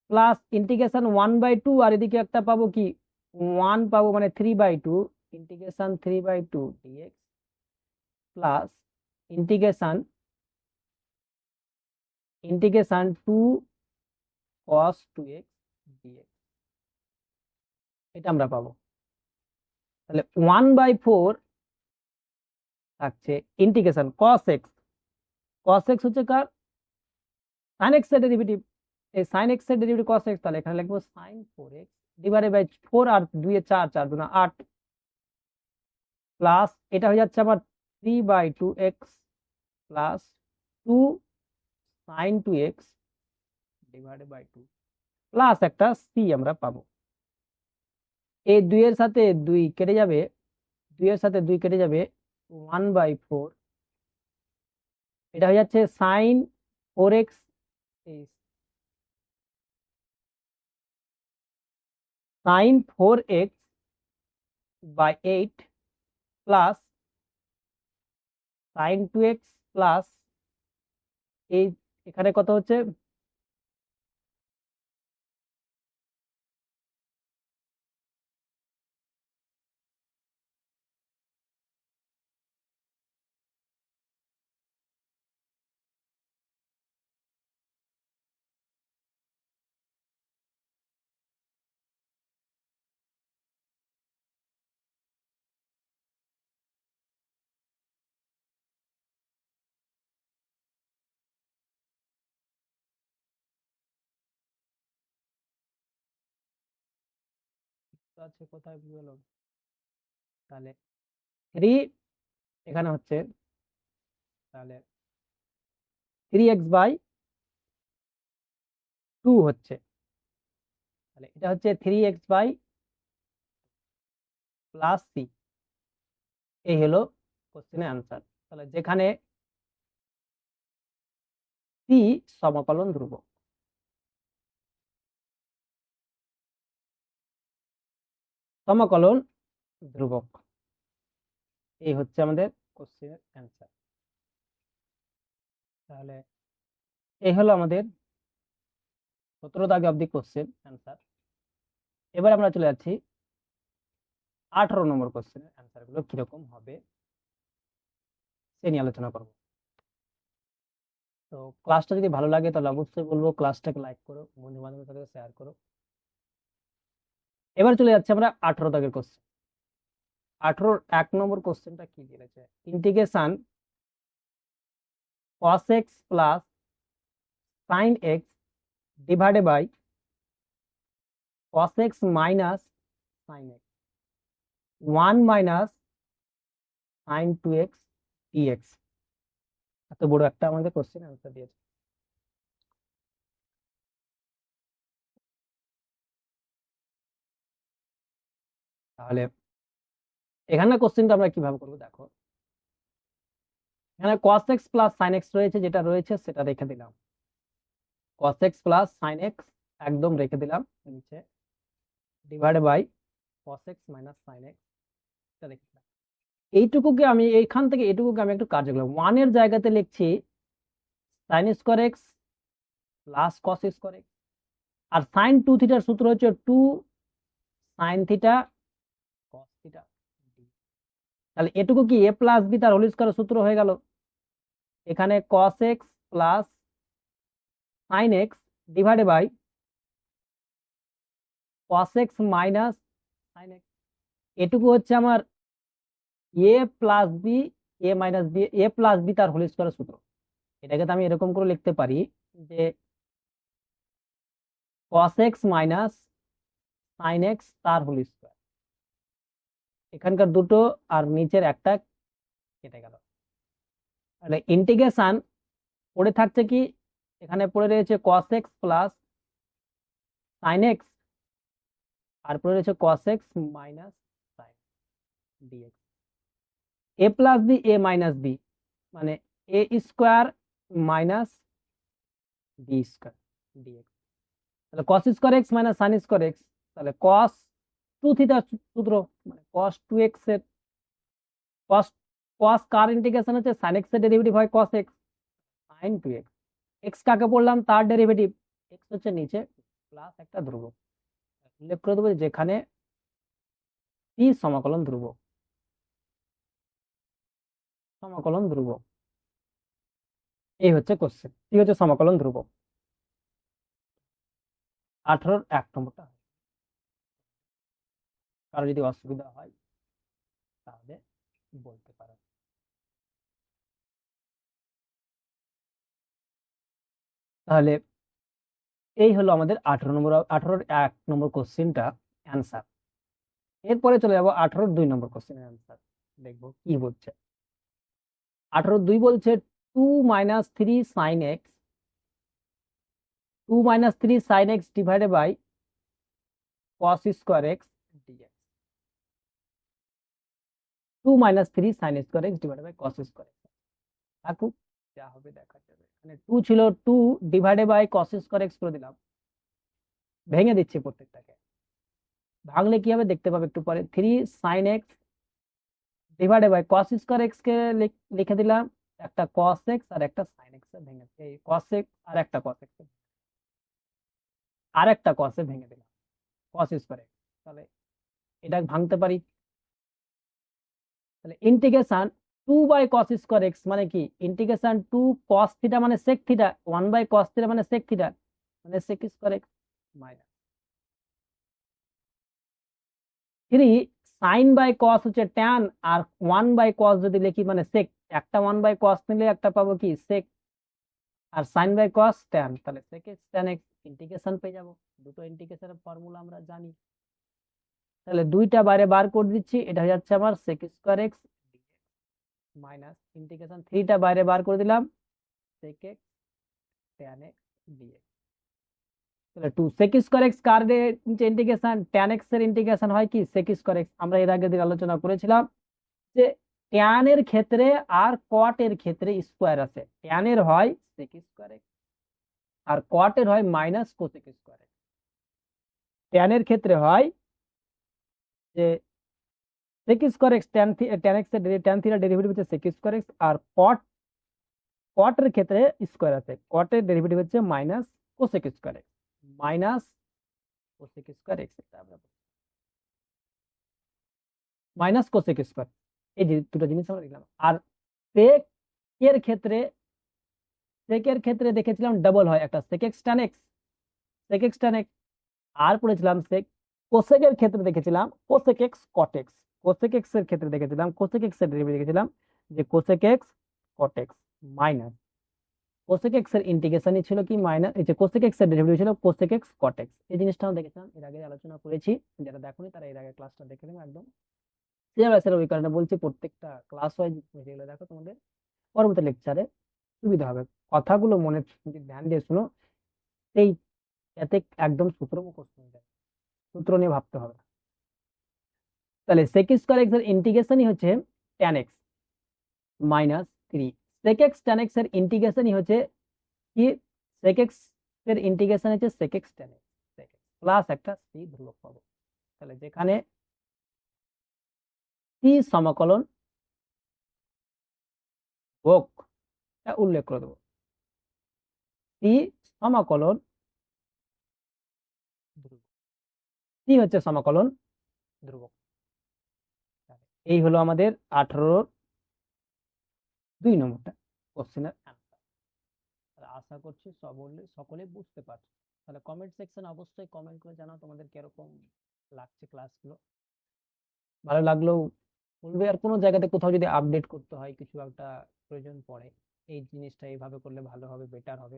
S2: plus integration 1/2 আর এদিকে একটা পাবো কি 1 পাবো, মানে 3/2 integration 3/2 dx plus integration 2 cos 2x dx, এটা আমরা পাবো। তাহলে 1/4 থাকছে integration cos x। cos x হচ্ছে কার, sin x এর ডেরিভেটিভ। এই sin x এর ডেরিভেটিভ cos x, তাহলে এখানে লিখবো sin 4x ডিভাইডেড বাই 4 আর 2 এ 4, 4 দুনা 8 প্লাস এটা হয়ে যাচ্ছে আবার 3/2x plus 2 sin 2x divided by 2 plus একটা c আমরা পাবো। এই 2 এর সাথে 2 কেটে যাবে, 2 এর সাথে 2 কেটে যাবে, 1/4 এটা হয়ে যাচ্ছে sin 4x sin 4x by 8 plus sin 2x plus এই এখানে কত হচ্ছে আছে কোথায় গেল, তাহলে 3 এখানে হচ্ছে, তাহলে 3x বাই 2 হচ্ছে, তাহলে এটা হচ্ছে 3x বাই প্লাস সি। এই হলো কোশ্চেনের আনসার। তাহলে যেখানে সি সমাকলন ধ্রুবক। সমাকলন ধ্রুবক, এই হচ্ছে আমাদের কোশ্চেনের অ্যান্সার। তাহলে এই হলো আমাদের 17 দাগে অবধি কোশ্চেন অ্যান্সার। এবার আমরা চলে যাচ্ছি 18 নম্বর কোশ্চেনের অ্যান্সার গুলো কিরকম হবে সে নিয়ে আলোচনা করব। তো ক্লাসটা যদি ভালো লাগে তাহলে অবশ্যই বলবো ক্লাসটাকে লাইক করো, বন্ধু বান্ধবের সাথে শেয়ার করো। এবার চলে যাচ্ছে আমরা 18 দাগের কোশ্চেন। 18 1 নম্বর কোশ্চেনটা কি দিয়েছে, integration cos x plus sin x divided by cos x minus sin x 1 minus sin 2x dx। এত বড় একটা আমাদের কোশ্চেন আনসার দিয়েছে। তাহলে এখানে কোশ্চেনটা আমরা কিভাবে করবো দেখো, এখানে cos x plus sin x রয়েছে, যেটা রয়েছে সেটা রেখে দিলাম। cos x plus sin x একদম রেখে দিলাম নিচে, divided by cos x minus sin x এটা রেখে দিলাম। এইটুকুকে আমি এইখান থেকে এইটুকুকে আমি একটু কার্য করলাম, 1 এর জায়গাতে লিখছি sin square x plus cos square x, আর sin 2 থিটার সূত্র হচ্ছে 2 sin থিটা cos থিটা। তাহলে এটুকু কি a প্লাস বি তার হোল স্কয়ারের সূত্র হয়ে গেল। এখানে cos x plus sin x divided by cos x minus sin x, এটুকু হচ্ছে আমার a plus b, a minus b, a plus B তার হোল স্কয়ারের সূত্র। এটাকে তো আমি এরকম করে লিখতে পারি যে cos x minus sin x তার হোল স্কয়ার, এখানকার দুটো আর নিচের একটা কেটে গেল। তাহলে ইন্টিগ্রেশন পড়ে থাকছে কি, এখানে পড়ে রয়েছে cos x plus sin x আর পড়ে রয়েছে cos x minus sin dx। a plus b, a minus b, মানে a square minus d square dx. তাহলে cos square x minus sine square x, তাহলে কস টু থিটা সূত্র, মানে কস two x এর cos, cos কার integration হচ্ছে sine x এর derivative হয় cos x, sine two x. X কাকে বললাম, তার ডেরিভেটিভ, এক্স হচ্ছে নিচে প্লাস একটা ধ্রুবক, উল্লেখ করে দেবো যেখানে টি সমাকলন ধ্রুবক, সমাকলন ধ্রুবক, এই হচ্ছে কোশ্চেন, টি হচ্ছে সমাকলন ধ্রুবক। 18 এক নম্বরটা, কারো যদি অসুবিধা হয় তাহলে বলতে পারো। তাহলে এই হলো আমাদের 18 এক নম্বর কোশ্চেনটা অ্যান্সার। এরপরে চলে যাবো 2 নম্বর কোশ্চেনের অ্যান্সার, দেখবো কি বলছে। 2 বলছে 2 - 3 sin x, 2 - 3 sin x divided by cos square x dx, 2 - 3 sin square x divided by cos square x. থাকুক, যা হবে দেখা যাবে। এখানে 2 ছিল, 2 divided by cos square x করে দিলাম, ভেঙে দিচ্ছি প্রত্যেকটাকে, ভাঙলে কি হবে দেখতে পাবে একটু পরে। 3 sin x divided by cos square x কে লিখে দিলাম, একটা cos x আর একটা sin x এ ভেঙে, এই cos x আর একটা cos x আর একটা cos এ ভেঙে দিলাম, cos স্কোয়ার এক্স। তাহলে এটা ভাঙতে পারি, তাহলে ইন্টিগ্রেশন 2/cos স্কোয়ার এক্স মানে কি, ইন্টিগ্রেশন 2 cos থিটা মানে sec থিটা, 1/cos থিটা মানে sec থিটা, মানে sec square x minus 3 sin/cos হচ্ছে tan, আর 1/cos যদি লিখি মানে sec, একটা 1/cos নিলে একটা পাবো কি sec, আর sin/cos tan, তাহলে sec x tan x integration পেয়ে যাবো। দুটো ইন্টিগ্রেশনের ফর্মুলা আমরা জানি, তাহলে দুইটা বাইরে বার করে দিচ্ছি, এটা হয়ে যাচ্ছে আমার sec square x minus integration 3টা বাইরে বার করে দিলাম, sec x tan x dx। তাহলে 2 sec স্কোয়ার এক্স কার নিচে ইন্টিগ্রেশন, tan x এর ইন্টিগ্রেশন হয় কি sec স্কোয়ার এক্স। আমরা এর আগে দিকে আলোচনা করেছিলাম যে tan এর ক্ষেত্রে আর cot এর ক্ষেত্রে স্কোয়ার আছে, tan এর হয় sec স্কোয়ার এক্স আর cot এর হয় minus cosec square x. tan এর ক্ষেত্রে হয় যে sec square x, tan x এর tan থিটা ডেরিভেটিভ হচ্ছে sec স্কোয়ার এক্স, আর cot এর ক্ষেত্রে স্কোয়ার আছে, cot এর ডেরিভেটিভ হচ্ছে minus cosec square x, minus cosec square x, এটা আমরা মাইনাস cosec স্কোয়ার, এই যে দুটো জিনিস আমরা দেখলাম। আর sec এর ক্ষেত্রে, sec এর ক্ষেত্রে দেখেছিলাম ডাবল হয়, একটা sec x tan x, sec x tan x, আর পড়েছিলাম sec, cosec এর ক্ষেত্রে দেখেছিলাম cosec x cot x, cosec x এর ক্ষেত্রে দেখেছিলাম cosec x এর ডেরিভেটিভ দেখেছিলাম যে cosec x cot x minus cosec x এর ইন্টিগ্রেশনই ছিল কি মাইনাস, এই যে cosec x এর ডেরিভেটিভ ছিল cosec x cot x। এই জিনিসটা আমরা দেখেছিলাম, এর আগে আলোচনা করেছি, যারা দেখোনি তারা এর আগে ক্লাসটা দেখে নেবে একদম সিলেবাসের, ওই কারণে বলছি প্রত্যেকটা ক্লাস ওয়াইজ যেগুলো দেখো তোমাদের পরবর্তী লেকচারে সুবিধা হবে, কথাগুলো মনে যদি ধ্যান দিয়ে শুনো, এই এতে একদম সূত্র মুখস্থ হয়ে যাবে, সূত্র নিয়ে ভাবতে হবে না। তাহলে sec স্কোয়ার এক্স এর ইন্টিগ্রেশনই হচ্ছে tan x minus 3, sec x tan x এর ইন্টিগ্রেশনই হচ্ছে কি, sec x এর ইন্টিগ্রেশন হচ্ছে sec x tan x plus একটা c ধ্রুবক পাবো। তাহলে যেখানে c সমাকলন ধ্রুবক, উল্লেখ করে দেবো, c সমাকলন ধ্রুবক, c হচ্ছে সমাকলন ধ্রুবক। এই হলো আমাদের 18 2 নম্বরটা কোশ্চেনের অ্যান্সার। আশা করছি সকলে বুঝতে পারছো। তাহলে কমেন্ট সেকশনে অবশ্যই কমেন্ট করে জানাও তোমাদের কিরকম লাগছে ক্লাসগুলো, ভালো লাগলেও বলবে, আর কোনো জায়গাতে কোথাও যদি আপডেট করতে হয়, কিছু একটা প্রয়োজন পড়ে, এই জিনিসটা এইভাবে করলে ভালো হবে, বেটার হবে,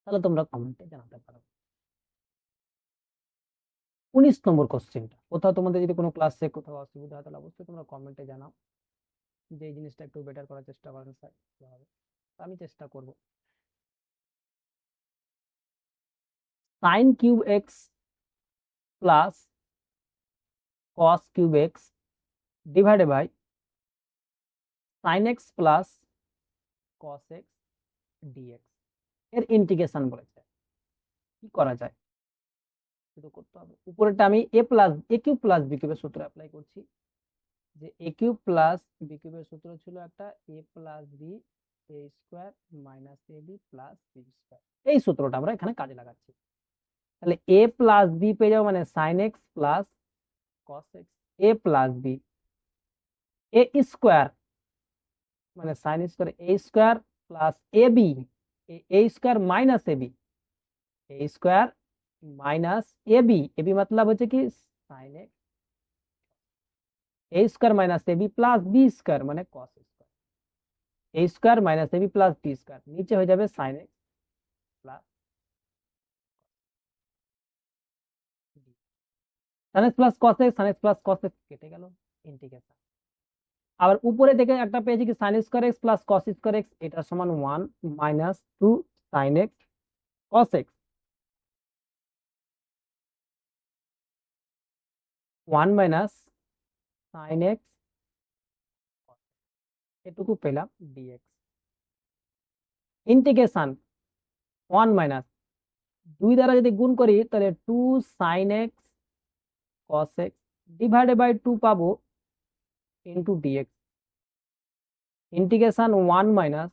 S2: তাহলে তোমরা কমেন্টে জানাতে পারো। 19 নম্বর কোশ্চেনটা, কোথাও তোমাদের যদি কোনো ক্লাসে কোথাও অসুবিধা হয় তাহলে অবশ্যই তোমরা কমেন্টে জানাও, যে এই জিনিসটা একটু বেটার করার চেষ্টা করেন স্যার, হবে, আমি চেষ্টা করব। sin cube x plus cos cube x divided by sin x plus cos x dx। এর ইন্টিগ্রেশন বলেছে। কি করা যায়? শুধু করতে হবে, উপরেরটা আমি এ কিউব প্লাস বি কিউবের সূত্র অ্যাপ্লাই করছি, যে এ কিউব প্লাস বি কিউবের সূত্র ছিল একটা এ plus b a square minus a b plus b square. এই সূত্রটা আমরা এখানে কাজে লাগাচ্ছি। তাহলে এ প্লাস বি পেয়ে যাবো, মানে sine x plus cos x, a plus b a square মানে sine square a square plus a b a square minus a b a square minus a b मतलब হচ্ছে কি sine x, a square minus a b plus b square মানে cos square, a square minus a b plus b square, নিচে হয়ে যাবে sine x plus sine x plus cos x, sine x plus cos x কেটে গেল, integration. আবার উপরে থেকে একটা পেয়েছি কি সাইন স্কোয়ার এক্স প্লাস কস স্কোয়ার এক্স, এটা সমান 1 minus 2 sine x cos x, 1 minus sine x, এটুকু পেলাম ডিএক্স। ইন্টিগ্রেশন 1 মাইনাস 2 দ্বারা যদি গুণ করি তাহলে 2 sine x cos x divided by 2 পাবো ইন্টু ডিএক্স। ইন্টিগ্রেশন 1 মাইনাস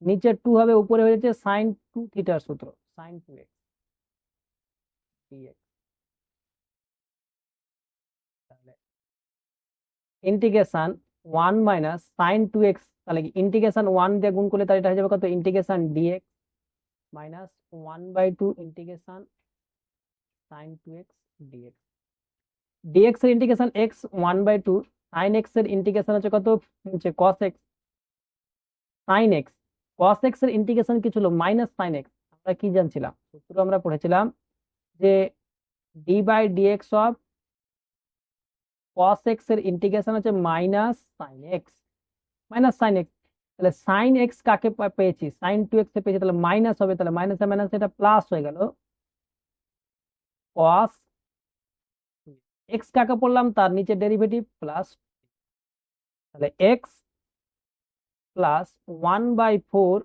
S2: নিচে 2 হবে, উপরে হয়ে যাচ্ছে সাইন 2 থিটার সূত্র সাইন 2x ডিএক্স। তাহলে ইন্টিগ্রেশন 1 মাইনাস সাইন 2x, তাহলে কি ইন্টিগ্রেশন 1 দিয়ে গুণ করলে তাহলে এটা হয়ে যাবে কত, integration dx minus 1/2 integration sine 2x ডিএক্স। ডিএক্স এর ইন্টিগ্রেশন x 1/2, সাইন x এর ইন্টিগ্রেশন হচ্ছে কত, হচ্ছে cos x sine x, cos x এর ইন্টিগ্রেশন কি ছিল মাইনাস সাইন x। আমরা কি জানছিলাম, সূত্র আমরা পড়েছিলাম যে d by dx of cos x এর ইন্টিগ্রেশন হচ্ছে minus sine x, minus sine x। তাহলে সাইন x কাকে পেয়েছি, সাইন 2x এ পেয়েছি, তাহলে মাইনাস হবে, তাহলে মাইনাস মাইনাস এটা প্লাস হয়ে গেল, cos x কাকে পড়লাম তার নিচে ডেরিভেটিভ প্লাস, তাহলে x plus 1/4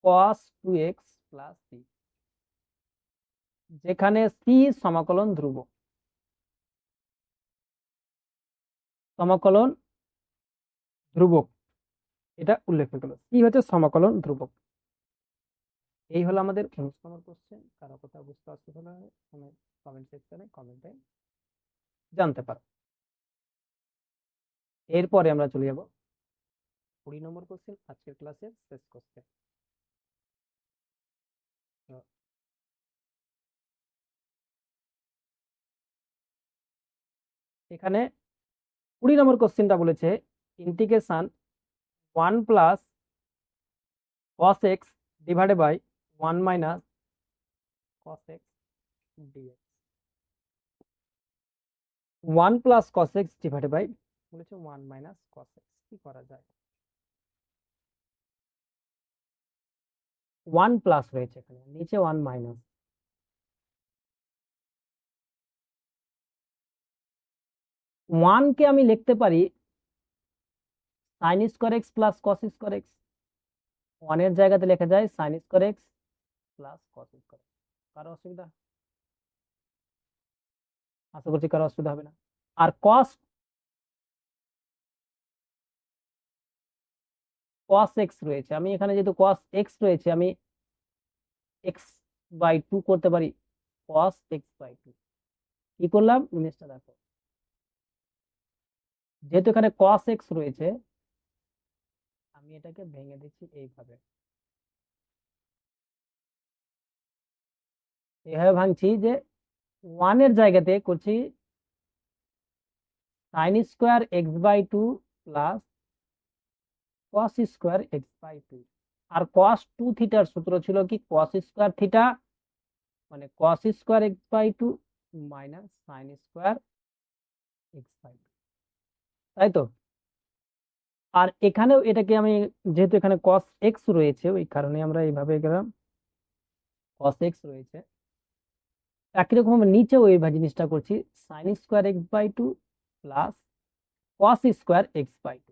S2: cos 2x plus c, যেখানে c সমাকলন ধ্রুবক, সমাকলন ধ্রুবক এটা উল্লেখ হয়ে গেল, c হচ্ছে সমাকলন ধ্রুবক। এই হলো আমাদের 19 নম্বর কোশ্চেন। কারো কথা বুঝতে অসুবিধা হলে কমেন্ট সেকশনে কমেন্টে জানতে পারো। এরপরে আমরা চলে যাব 20 নম্বর কোশ্চেন, আজকের ক্লাসের শেষ কোশ্চেন। এখানে 20 নম্বর কোশ্চেনটা বলেছে integration 1 plus cos x divided by 1 minus cos x dx। 1 plus cos x divided by বলেছে 1 মাইনাস cos x, কি করা যায়? 1 প্লাস রয়েছে এখানে, নিচে 1 মাইনাস, 1 কে আমি লিখতে পারি সাইন স্কোয়ার এক্স প্লাস কস স্কোয়ার এক্স, 1 এর জায়গাতে লেখা যায় সাইন স্কোয়ার এক্স প্লাস কস স্কোয়ার এক্স। কারো অসুবিধা? আশা করছি কারো অসুবিধা হবে না। আর cos x রয়েছে, আমি এখানে যেহেতু cos x রয়েছে আমি x/2 করতে পারি, cos x/2 কি করলাম জিনিসটা দেখো, যেহেতু এখানে cos x রয়েছে আমি এটাকে ভেঙে দিচ্ছি এইভাবে, এইভাবে ভাঙছি যে 1 এর জায়গাতে করছি sine square x/2 plus cos square x/2। আর cos 2 থিটার সূত্র ছিল কি cos স্কোয়ার থিটা মানে cos square x/2 minus sine square x/2, তাই তো? আর এখানেও এটাকে আমি, যেহেতু এখানে cos x রয়েছে ওই কারণে আমরা এইভাবে গেলাম, cos x রয়েছে, একই রকম নিচেও এই জিনিসটা করছি sine square x/2 plus cos square x/2।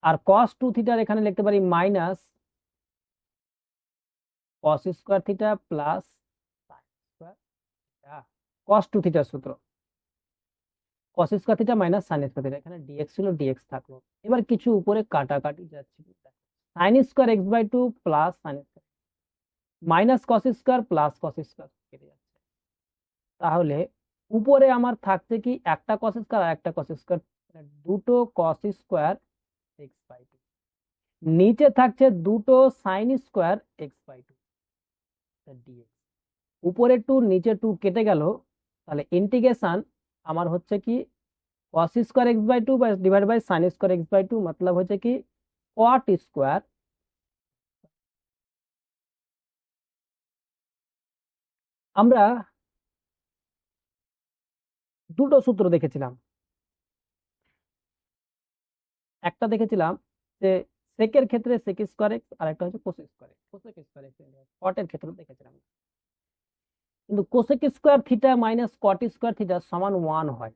S2: আর cos 2 থিটার এখানে লিখতে পারি minus cos square theta plus sin square theta cos 2 থিটার সূত্র cos square theta minus sin square theta, এখানে dx ছিল dx থাকলো। এবার কিছু উপরে কাটাকাটি যাচ্ছে, sin square x by 2 plus sin square minus cos square plus cos square কেটে যাচ্ছে। তাহলে উপরে আমার থাকছে কি একটা cos স্কোয়ার আর একটা cos স্কোয়ার, দুটো cos স্কোয়ার x বাই 2, নিচে থাকছে দুটো sin square x by 2 dx। উপরে 2 নিচে 2 কেটে গেল, তাহলে ইন্টিগ্রেশন আমার হচ্ছে কি cos square x by 2 divide by sin square x by 2, मतलब হচ্ছে কি cot স্কোয়ার। আমরা দুটো সূত্র দেখেছিলাম, একটা দেখেছিলাম যে সেকের ক্ষেত্রে sec স্কোয়ার x, আর একটা হচ্ছে cos square x, cosec square x cot এর ক্ষেত্রে দেখেছিলাম। কিন্তু cosec square theta minus cot square theta সমান 1 হয়।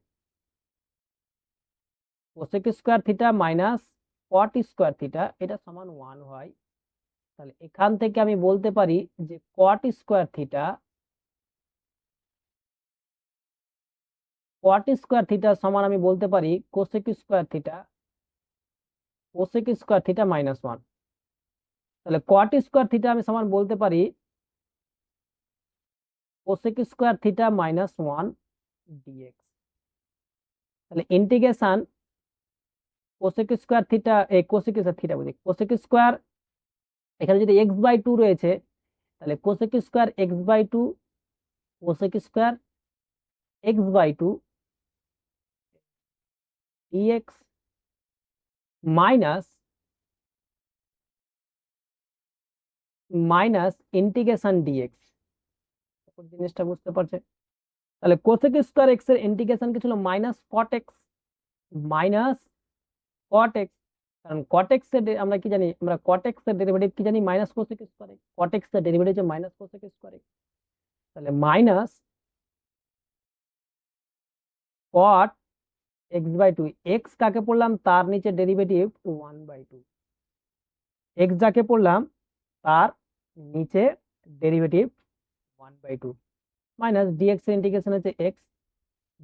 S2: cosec square theta minus cot square theta এটা সমান 1 হয়। তাহলে এখান থেকে আমি বলতে পারি যে cot স্কোয়ার থিটা সমান আমি বলতে পারি cosec স্কোয়ার থিটা মাইনাস 1। তাহলে cot স্কোয়ার থিটা আমি সমান বলতে পারি cosec square theta minus 1 dx। তাহলে integration cosec square theta cosec theta বুঝি cosec স্কোয়ার, এখানে যদি x বাই 2 রয়েছে তাহলে cosec square x by 2 cosec square x by 2 dx minus integration dx। জিনিসটা বুঝতে পারছে? তাহলে cosec স্কোয়ার x এর ইন্টিগ্রেশন কি ছিল minus cot x, minus cot x, কারণ cot x এর আমরা কি জানি, আমরা cot x এর ডেরিভেটিভ কি জানি minus cosec square x, cot x এর ডেরিভেটিভ হচ্ছে মাইনাস cosec স্কোয়ার x। তাহলে minus cot x by 2, x কাকে পড়লাম তার নিচে ডেরিভেটিভ 1 বাই 2, x যাকে পড়লাম তার নিচে ডেরিভেটিভ 1 বাই 2 মাইনাস dx এর ইন্টিগ্রেশন হচ্ছে x,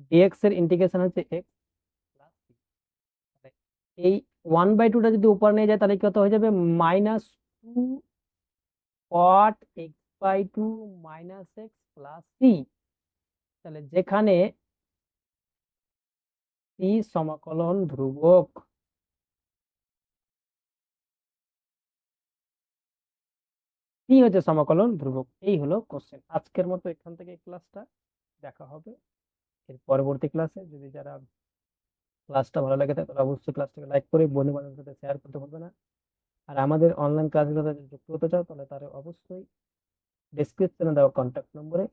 S2: dx এর ইন্টিগ্রেশন হচ্ছে x প্লাস c। এই 1 বাই 2টা যদি উপর নিয়ে যায় তাহলে কত হয়ে যাবে minus 2 cot x by 2 minus x plus c। তাহলে যেখানে c সমাকলন ধ্রুবক, কি হচ্ছে সমাকলন ধ্রুবক। এই হলো কোশ্চেন। আজকের মতো এখান থেকে ক্লাসটা দেখা হবে এর পরবর্তী ক্লাসে। যদি যারা ক্লাসটা ভালো লাগে তাহলে অবশ্যই ক্লাসটাকে লাইক করে বন্ধু বান্ধবের সাথে শেয়ার করতে ভুলবে না। আর আমাদের অনলাইন ক্লাসগুলোতে যুক্ত হতে চাও তাহলে তারা অবশ্যই ডেসক্রিপশনে দেওয়া কন্ট্যাক্ট নম্বরে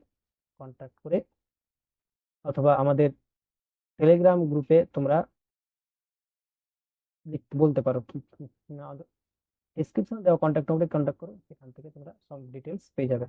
S2: কন্ট্যাক্ট করে অথবা আমাদের টেলিগ্রাম গ্রুপে তোমরা বলতে পারো ডেসক্রিপশনে দেওয়া কন্ট্যাক্ট নম্বরে কন্ট্যাক্ট করো, সেখান থেকে তোমরা সব ডিটেলস পেয়ে যাবে।